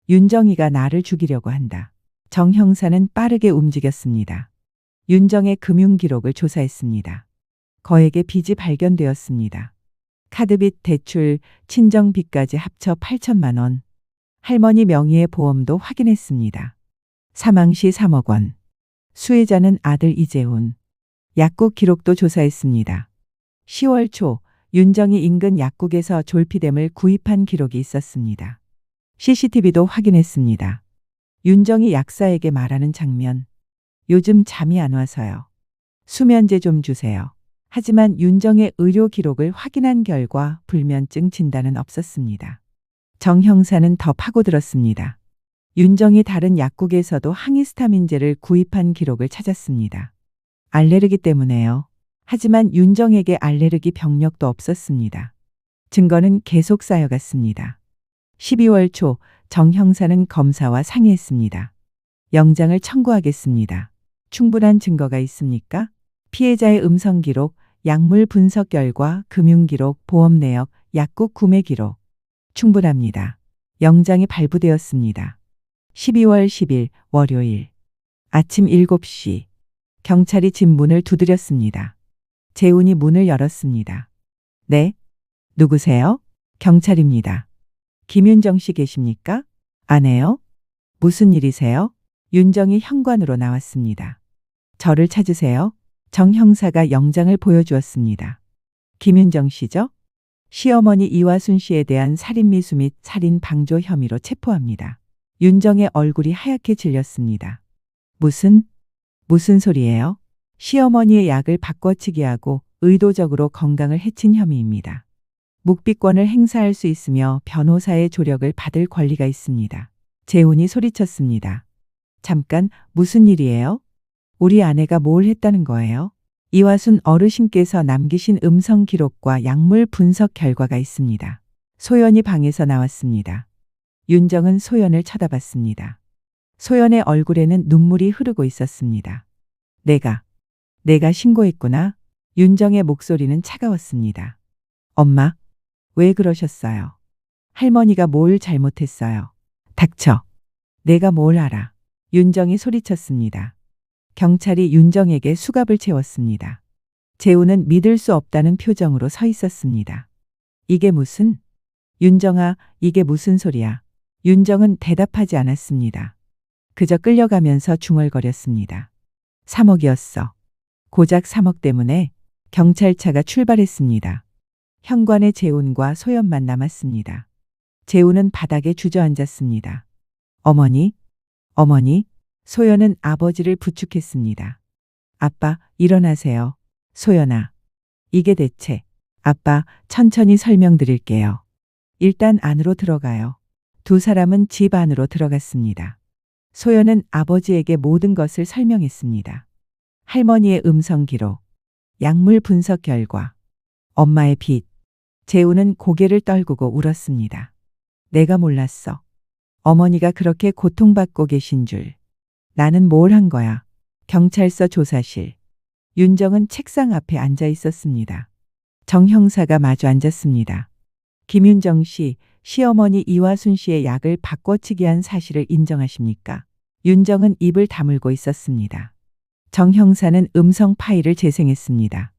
윤정이가 나를 죽이려고 한다. 정 형사는 빠르게 움직였습니다. 윤정의 금융 기록을 조사했습니다. 거액의 빚이 발견되었습니다. 카드빚, 대출, 친정빚까지 합쳐 8천만 원. 할머니 명의의 보험도 확인했습니다. 사망 시 3억 원. 수혜자는 아들 이재훈. 약국 기록도 조사했습니다. 10월 초 윤정이 인근 약국에서 졸피뎀을 구입한 기록이 있었습니다. CCTV도 확인했습니다. 윤정이 약사에게 말하는 장면. 요즘 잠이 안 와서요. 수면제 좀 주세요. 하지만 윤정의 의료 기록을 확인한 결과 불면증 진단은 없었습니다. 정 형사는 더 파고들었습니다. 윤정이 다른 약국에서도 항히스타민제를 구입한 기록을 찾았습니다. 알레르기 때문에요. 하지만 윤정에게 알레르기 병력도 없었습니다. 증거는 계속 쌓여갔습니다. 12월 초 정 형사는 검사와 상의했습니다. 영장을 청구하겠습니다. 충분한 증거가 있습니까? 피해자의 음성 기록, 약물 분석 결과, 금융 기록, 보험 내역, 약국 구매 기록. 충분합니다. 영장이 발부되었습니다. 12월 10일 월요일 아침 7시 경찰이 집 문을 두드렸습니다. 재훈이 문을 열었습니다. 네? 누구세요? 경찰입니다. 김윤정 씨 계십니까? 아내요? 무슨 일이세요? 윤정이 현관으로 나왔습니다. 저를 찾으세요? 정 형사가 영장을 보여주었습니다. 김윤정 씨죠? 시어머니 이화순 씨에 대한 살인미수 및 살인 방조 혐의로 체포합니다. 윤정의 얼굴이 하얗게 질렸습니다. 무슨 소리예요? 시어머니의 약을 바꿔치기 하고 의도적으로 건강을 해친 혐의입니다. 묵비권을 행사할 수 있으며 변호사의 조력을 받을 권리가 있습니다. 재훈이 소리쳤습니다. 잠깐, 무슨 일이에요? 우리 아내가 뭘 했다는 거예요? 이화순 어르신께서 남기신 음성 기록과 약물 분석 결과가 있습니다. 소연이 방에서 나왔습니다. 윤정은 소연을 쳐다봤습니다. 소연의 얼굴에는 눈물이 흐르고 있었습니다. 내가 신고했구나. 윤정의 목소리는 차가웠습니다. 엄마, 왜 그러셨어요? 할머니가 뭘 잘못했어요? 닥쳐. 내가 뭘 알아. 윤정이 소리쳤습니다. 경찰이 윤정에게 수갑을 채웠습니다. 재훈은 믿을 수 없다는 표정으로 서 있었습니다. 이게 무슨? 윤정아, 이게 무슨 소리야? 윤정은 대답하지 않았습니다. 그저 끌려가면서 중얼거렸습니다. 3억이었어. 고작 3억 때문에 경찰차가 출발했습니다. 현관에 재훈과 소연만 남았습니다. 재훈은 바닥에 주저앉았습니다. 어머니? 소연은 아버지를 부축했습니다. 아빠, 일어나세요. 소연아. 이게 대체. 아빠, 천천히 설명드릴게요. 일단 안으로 들어가요. 두 사람은 집 안으로 들어갔습니다. 소연은 아버지에게 모든 것을 설명했습니다. 할머니의 음성 기록, 약물 분석 결과, 엄마의 빚. 재훈은 고개를 떨구고 울었습니다. 내가 몰랐어. 어머니가 그렇게 고통받고 계신 줄. 나는 뭘 한 거야. 경찰서 조사실. 윤정은 책상 앞에 앉아 있었습니다. 정 형사가 마주 앉았습니다. 김윤정 씨, 시어머니 이화순 씨의 약을 바꿔치기 한 사실을 인정하십니까? 윤정은 입을 다물고 있었습니다. 정 형사는 음성 파일을 재생했습니다.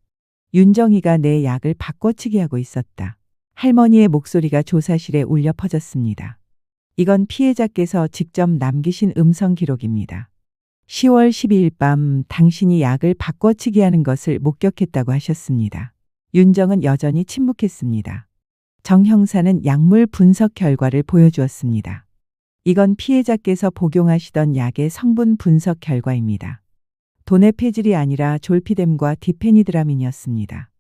윤정이가 내 약을 바꿔치기 하고 있었다. 할머니의 목소리가 조사실에 울려 퍼졌습니다. 이건 피해자께서 직접 남기신 음성 기록입니다. 10월 12일 밤 당신이 약을 바꿔치기 하는 것을 목격했다고 하셨습니다. 윤정은 여전히 침묵했습니다. 정 형사는 약물 분석 결과를 보여주었습니다. 이건 피해자께서 복용하시던 약의 성분 분석 결과입니다. 도네페질이 아니라 졸피뎀과 디페니드라민이었습니다.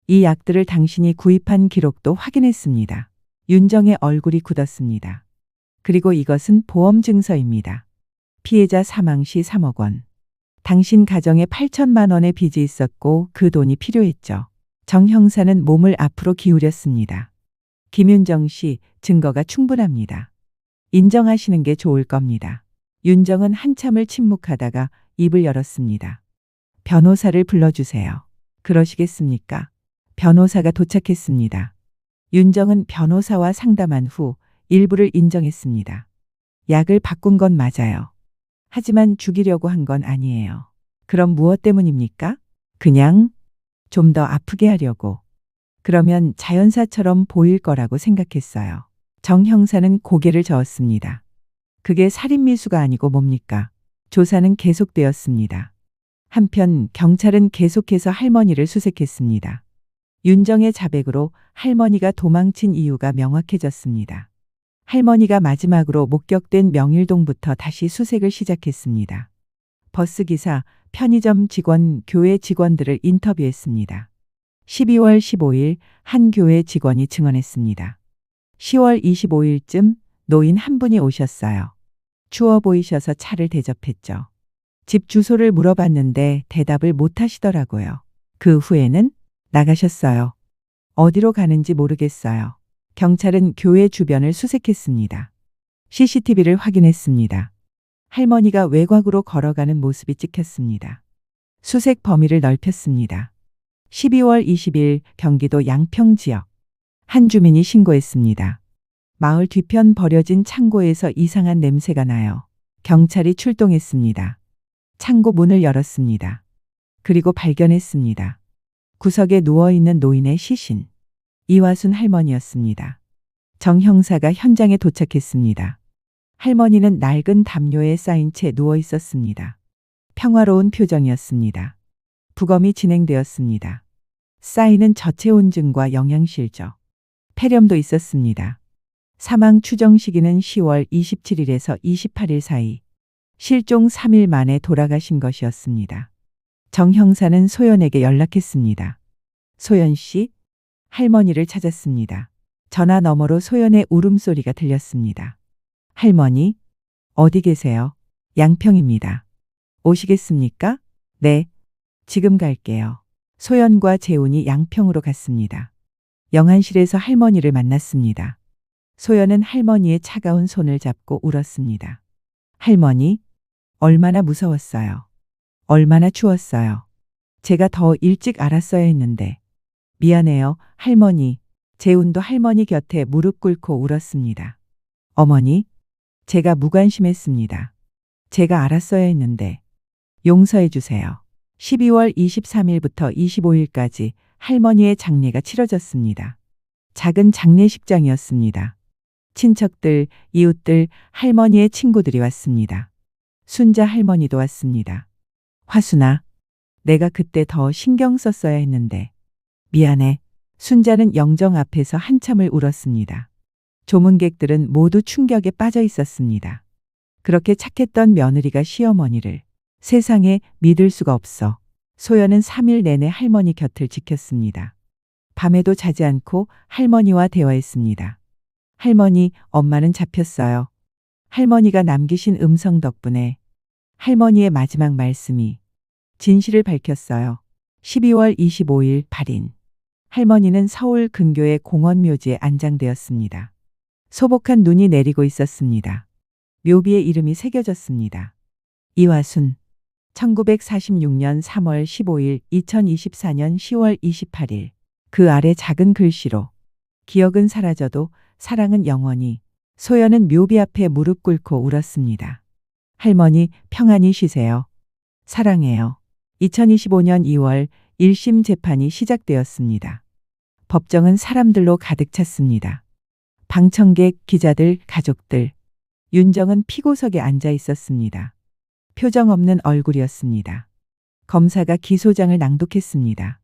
이 약들을 당신이 구입한 기록도 확인했습니다. 윤정의 얼굴이 굳었습니다. 그리고 이것은 보험 증서입니다. 피해자 사망 시 3억 원. 당신 가정에 8천만 원의 빚이 있었고 그 돈이 필요했죠. 정 형사는 몸을 앞으로 기울였습니다. 김윤정 씨, 증거가 충분합니다. 인정하시는 게 좋을 겁니다. 윤정은 한참을 침묵하다가 입을 열었습니다. 변호사를 불러주세요. 그러시겠습니까? 변호사가 도착했습니다. 윤정은 변호사와 상담한 후 일부를 인정했습니다. 약을 바꾼 건 맞아요. 하지만 죽이려고 한 건 아니에요. 그럼 무엇 때문입니까? 그냥 좀 더 아프게 하려고. 그러면 자연사처럼 보일 거라고 생각했어요. 정 형사는 고개를 저었습니다. 그게 살인미수가 아니고 뭡니까? 조사는 계속되었습니다. 한편 경찰은 계속해서 할머니를 수색했습니다. 윤정의 자백으로 할머니가 도망친 이유가 명확해졌습니다. 할머니가 마지막으로 목격된 명일동부터 다시 수색을 시작했습니다. 버스기사, 편의점 직원, 교회 직원들을 인터뷰했습니다. 12월 15일 한 교회 직원이 증언했습니다. 10월 25일쯤 노인 한 분이 오셨어요. 추워 보이셔서 차를 대접했죠. 집 주소를 물어봤는데 대답을 못 하시더라고요. 그 후에는 나가셨어요. 어디로 가는지 모르겠어요. 경찰은 교회 주변을 수색했습니다. CCTV를 확인했습니다. 할머니가 외곽으로 걸어가는 모습이 찍혔습니다. 수색 범위를 넓혔습니다. 12월 20일 경기도 양평 지역. 한 주민이 신고했습니다. 마을 뒤편 버려진 창고에서 이상한 냄새가 나요. 경찰이 출동했습니다. 창고 문을 열었습니다. 그리고 발견했습니다. 구석에 누워있는 노인의 시신. 이화순 할머니였습니다. 정 형사가 현장에 도착했습니다. 할머니는 낡은 담요에 쌓인 채 누워 있었습니다. 평화로운 표정이었습니다. 부검이 진행되었습니다. 쌓이는 저체온증과 영양실조, 폐렴도 있었습니다. 사망 추정 시기는 10월 27일에서 28일 사이, 실종 3일 만에 돌아가신 것이었습니다. 정 형사는 소연에게 연락했습니다. 소연 씨, 할머니를 찾았습니다. 전화 너머로 소연의 울음소리가 들렸습니다. 할머니, 어디 계세요? 양평입니다. 오시겠습니까? 네, 지금 갈게요. 소연과 재훈이 양평으로 갔습니다. 영안실에서 할머니를 만났습니다. 소연은 할머니의 차가운 손을 잡고 울었습니다. 할머니, 얼마나 무서웠어요. 얼마나 추웠어요. 제가 더 일찍 알았어야 했는데. 미안해요, 할머니. 재훈도 할머니 곁에 무릎 꿇고 울었습니다. 어머니, 제가 무관심했습니다. 제가 알았어야 했는데. 용서해 주세요. 12월 23일부터 25일까지 할머니의 장례가 치러졌습니다. 작은 장례식장이었습니다. 친척들, 이웃들, 할머니의 친구들이 왔습니다. 순자 할머니도 왔습니다. 화순아, 내가 그때 더 신경 썼어야 했는데. 미안해. 순자는 영정 앞에서 한참을 울었습니다. 조문객들은 모두 충격에 빠져 있었습니다. 그렇게 착했던 며느리가 시어머니를 세상에 믿을 수가 없어. 소연은 3일 내내 할머니 곁을 지켰습니다. 밤에도 자지 않고 할머니와 대화했습니다. 할머니, 엄마는 잡혔어요. 할머니가 남기신 음성 덕분에 할머니의 마지막 말씀이 진실을 밝혔어요. 12월 25일 발인. 할머니는 서울 근교의 공원묘지에 안장되었습니다. 소복한 눈이 내리고 있었습니다. 묘비의 이름이 새겨졌습니다. 이화순. 1946년 3월 15일, 2024년 10월 28일. 그 아래 작은 글씨로 기억은 사라져도 사랑은 영원히. 소연은 묘비 앞에 무릎 꿇고 울었습니다. 할머니, 평안히 쉬세요. 사랑해요. 2025년 2월 1심 재판이 시작되었습니다. 법정은 사람들로 가득 찼습니다. 방청객, 기자들, 가족들. 윤정은 피고석에 앉아 있었습니다. 표정 없는 얼굴이었습니다. 검사가 기소장을 낭독했습니다.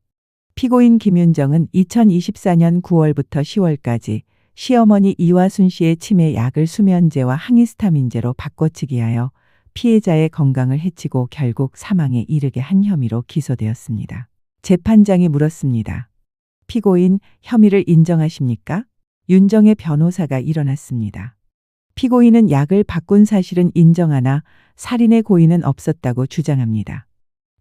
피고인 김윤정은 2024년 9월부터 10월까지 시어머니 이화순 씨의 치매 약을 수면제와 항히스타민제로 바꿔치기하여 피해자의 건강을 해치고 결국 사망에 이르게 한 혐의로 기소되었습니다. 재판장이 물었습니다. 피고인, 혐의를 인정하십니까? 윤정의 변호사가 일어났습니다. 피고인은 약을 바꾼 사실은 인정하나 살인의 고의는 없었다고 주장합니다.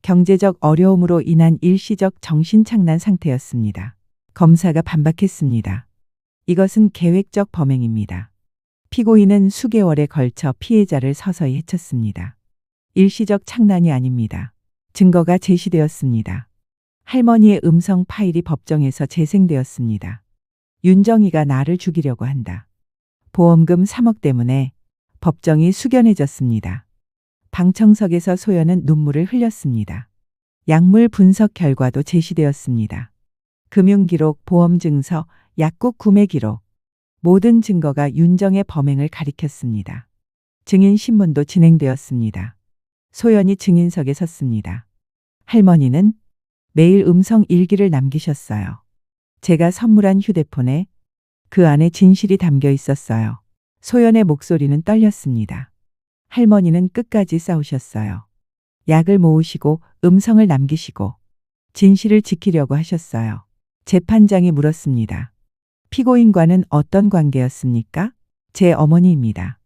경제적 어려움으로 인한 일시적 정신착란 상태였습니다. 검사가 반박했습니다. 이것은 계획적 범행입니다. 피고인은 수개월에 걸쳐 피해자를 서서히 해쳤습니다. 일시적 착란이 아닙니다. 증거가 제시되었습니다. 할머니의 음성 파일이 법정에서 재생되었습니다. 윤정이가 나를 죽이려고 한다. 보험금 3억 때문에. 법정이 숙연해졌습니다. 방청석에서 소연은 눈물을 흘렸습니다. 약물 분석 결과도 제시되었습니다. 금융기록, 보험증서, 약국 구매 기록. 모든 증거가 윤정의 범행을 가리켰습니다. 증인신문도 진행되었습니다. 소연이 증인석에 섰습니다. 할머니는 매일 음성 일기를 남기셨어요. 제가 선물한 휴대폰에 그 안에 진실이 담겨 있었어요. 소연의 목소리는 떨렸습니다. 할머니는 끝까지 싸우셨어요. 약을 모으시고 음성을 남기시고 진실을 지키려고 하셨어요. 재판장이 물었습니다. 피고인과는 어떤 관계였습니까? 제 어머니입니다.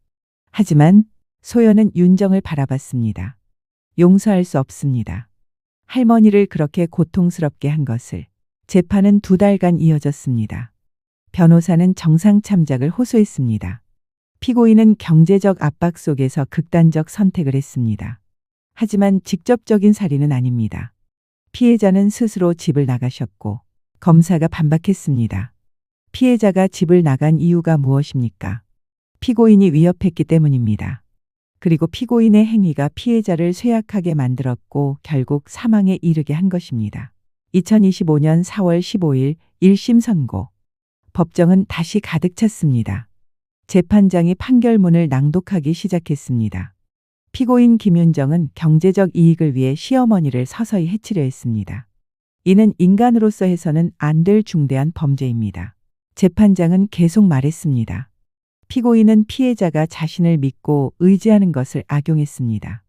하지만 소연은 윤정을 바라봤습니다. 용서할 수 없습니다. 할머니를 그렇게 고통스럽게 한 것을. 재판은 2달간 이어졌습니다. 변호사는 정상 참작을 호소했습니다. 피고인은 경제적 압박 속에서 극단적 선택을 했습니다. 하지만 직접적인 살인은 아닙니다. 피해자는 스스로 집을 나가셨고 검사가 반박했습니다. 피해자가 집을 나간 이유가 무엇입니까? 피고인이 위협했기 때문입니다. 그리고 피고인의 행위가 피해자를 쇠약하게 만들었고 결국 사망에 이르게 한 것입니다. 2025년 4월 15일 1심 선고. 법정은 다시 가득 찼습니다. 재판장이 판결문을 낭독하기 시작했습니다. 피고인 김윤정은 경제적 이익을 위해 시어머니를 서서히 해치려 했습니다. 이는 인간으로서 해서는 안 될 중대한 범죄입니다. 재판장은 계속 말했습니다. 피고인은 피해자가 자신을 믿고 의지하는 것을 악용했습니다.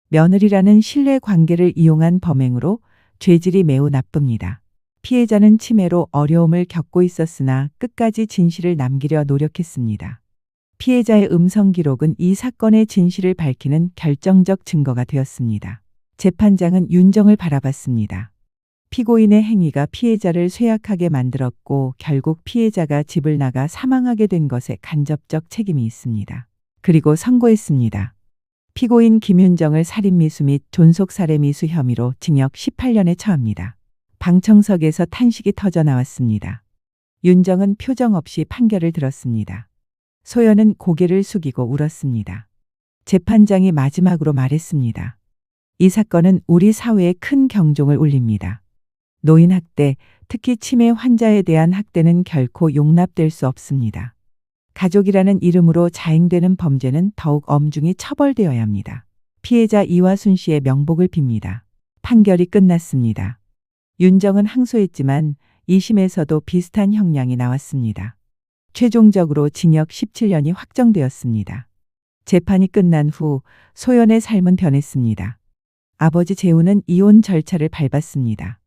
며느리라는 신뢰 관계를 이용한 범행으로 죄질이 매우 나쁩니다. 피해자는 치매로 어려움을 겪고 있었으나 끝까지 진실을 남기려 노력했습니다. 피해자의 음성 기록은 이 사건의 진실을 밝히는 결정적 증거가 되었습니다. 재판장은 윤정을 바라봤습니다. 피고인의 행위가 피해자를 쇠약하게 만들었고 결국 피해자가 집을 나가 사망하게 된 것에 간접적 책임이 있습니다. 그리고 선고했습니다. 피고인 김윤정을 살인미수 및 존속살해미수 혐의로 징역 18년에 처합니다. 방청석에서 탄식이 터져 나왔습니다. 윤정은 표정 없이 판결을 들었습니다. 소연은 고개를 숙이고 울었습니다. 재판장이 마지막으로 말했습니다. 이 사건은 우리 사회에 큰 경종을 울립니다. 노인 학대, 특히 치매 환자에 대한 학대는 결코 용납될 수 없습니다. 가족이라는 이름으로 자행되는 범죄는 더욱 엄중히 처벌되어야 합니다. 피해자 이화순 씨의 명복을 빕니다. 판결이 끝났습니다. 윤정은 항소했지만 2심에서도 비슷한 형량이 나왔습니다. 최종적으로 징역 17년이 확정되었습니다. 재판이 끝난 후 소연의 삶은 변했습니다. 아버지 재우는 이혼 절차를 밟았습니다.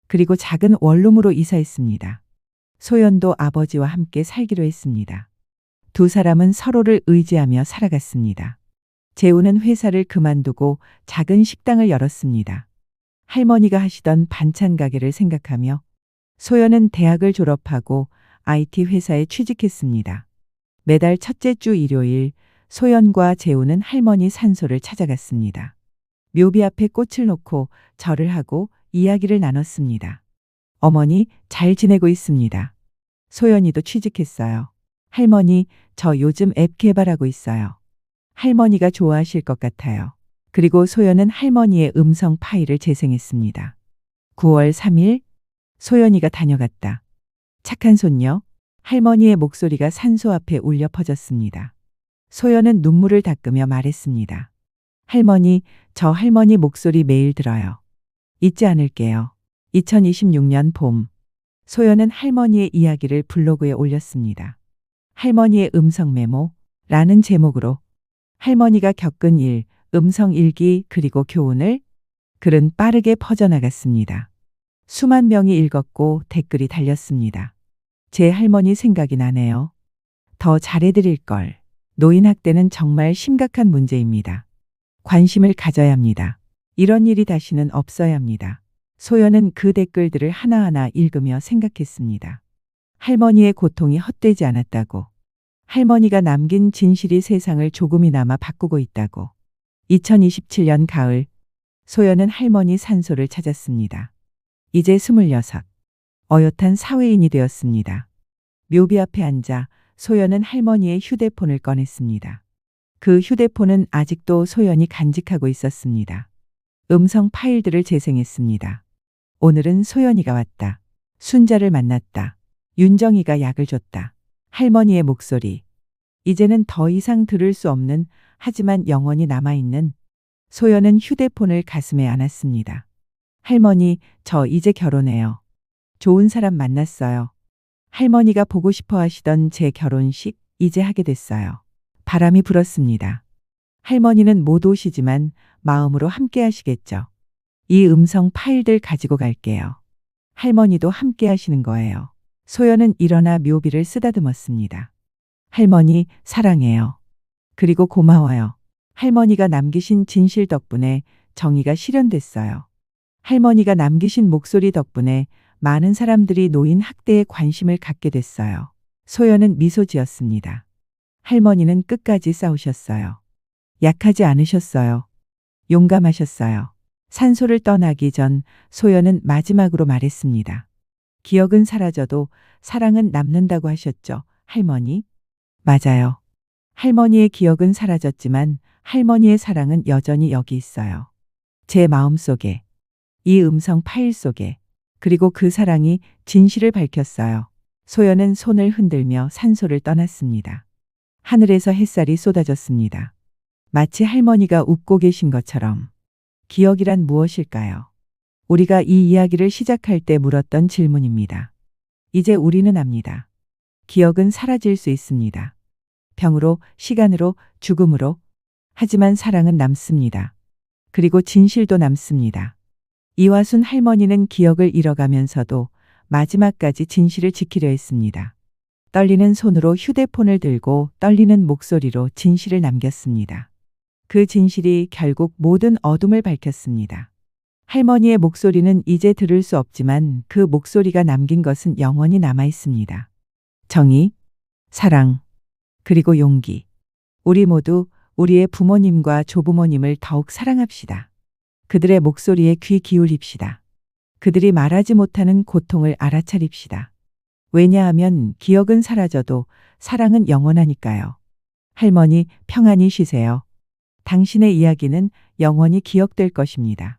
그리고 작은 원룸으로 이사했습니다. 소연도 아버지와 함께 살기로 했습니다. 두 사람은 서로를 의지하며 살아갔습니다. 재우는 회사를 그만두고 작은 식당을 열었습니다. 할머니가 하시던 반찬 가게를 생각하며 소연은 대학을 졸업하고 IT 회사에 취직했습니다. 매달 첫째 주 일요일 소연과 재우는 할머니 산소를 찾아갔습니다. 묘비 앞에 꽃을 놓고 절을 하고 이야기를 나눴습니다. 어머니, 잘 지내고 있습니다. 소연이도 취직했어요. 할머니, 저 요즘 앱 개발하고 있어요. 할머니가 좋아하실 것 같아요. 그리고 소연은 할머니의 음성 파일을 재생했습니다. 9월 3일, 소연이가 다녀갔다. 착한 손녀, 할머니의 목소리가 산소 앞에 울려 퍼졌습니다. 소연은 눈물을 닦으며 말했습니다. 할머니, 저 할머니 목소리 매일 들어요. 잊지 않을게요. 2026년 봄, 소연은 할머니의 이야기를 블로그에 올렸습니다. 할머니의 음성 메모라는 제목으로 할머니가 겪은 일, 음성 일기 그리고 교훈을 글은 빠르게 퍼져나갔습니다. 수만 명이 읽었고 댓글이 달렸습니다. 제 할머니 생각이 나네요. 더 잘해드릴 걸. 노인 학대는 정말 심각한 문제입니다. 관심을 가져야 합니다. 이런 일이 다시는 없어야 합니다. 소연은 그 댓글들을 하나하나 읽으며 생각했습니다. 할머니의 고통이 헛되지 않았다고. 할머니가 남긴 진실이 세상을 조금이나마 바꾸고 있다고. 2027년 가을, 소연은 할머니 산소를 찾았습니다. 이제 26, 어엿한 사회인이 되었습니다. 묘비 앞에 앉아 소연은 할머니의 휴대폰을 꺼냈습니다. 그 휴대폰은 아직도 소연이 간직하고 있었습니다. 음성 파일들을 재생했습니다. 오늘은 소연이가 왔다. 순자를 만났다. 윤정이가 약을 줬다. 할머니의 목소리. 이제는 더 이상 들을 수 없는 하지만 영원히 남아있는. 소연은 휴대폰을 가슴에 안았습니다. 할머니, 저 이제 결혼해요. 좋은 사람 만났어요. 할머니가 보고 싶어 하시던 제 결혼식 이제 하게 됐어요. 바람이 불었습니다. 할머니는 못 오시지만 마음으로 함께 하시겠죠. 이 음성 파일들 가지고 갈게요. 할머니도 함께 하시는 거예요. 소연은 일어나 묘비를 쓰다듬었습니다. 할머니, 사랑해요. 그리고 고마워요. 할머니가 남기신 진실 덕분에 정의가 실현됐어요. 할머니가 남기신 목소리 덕분에 많은 사람들이 노인 학대에 관심을 갖게 됐어요. 소연은 미소 지었습니다. 할머니는 끝까지 싸우셨어요. 약하지 않으셨어요. 용감하셨어요. 산소를 떠나기 전 소연은 마지막으로 말했습니다. 기억은 사라져도 사랑은 남는다고 하셨죠, 할머니? 맞아요. 할머니의 기억은 사라졌지만 할머니의 사랑은 여전히 여기 있어요. 제 마음속에, 이 음성 파일 속에, 그리고 그 사랑이 진실을 밝혔어요. 소연은 손을 흔들며 산소를 떠났습니다. 하늘에서 햇살이 쏟아졌습니다. 마치 할머니가 웃고 계신 것처럼. 기억이란 무엇일까요? 우리가 이 이야기를 시작할 때 물었던 질문입니다. 이제 우리는 압니다. 기억은 사라질 수 있습니다. 병으로, 시간으로, 죽음으로. 하지만 사랑은 남습니다. 그리고 진실도 남습니다. 이화순 할머니는 기억을 잃어가면서도 마지막까지 진실을 지키려 했습니다. 떨리는 손으로 휴대폰을 들고 떨리는 목소리로 진실을 남겼습니다. 그 진실이 결국 모든 어둠을 밝혔습니다. 할머니의 목소리는 이제 들을 수 없지만 그 목소리가 남긴 것은 영원히 남아 있습니다. 정의, 사랑, 그리고 용기. 우리 모두 우리의 부모님과 조부모님을 더욱 사랑합시다. 그들의 목소리에 귀 기울입시다. 그들이 말하지 못하는 고통을 알아차립시다. 왜냐하면 기억은 사라져도 사랑은 영원하니까요. 할머니, 평안히 쉬세요. 당신의 이야기는 영원히 기억될 것입니다.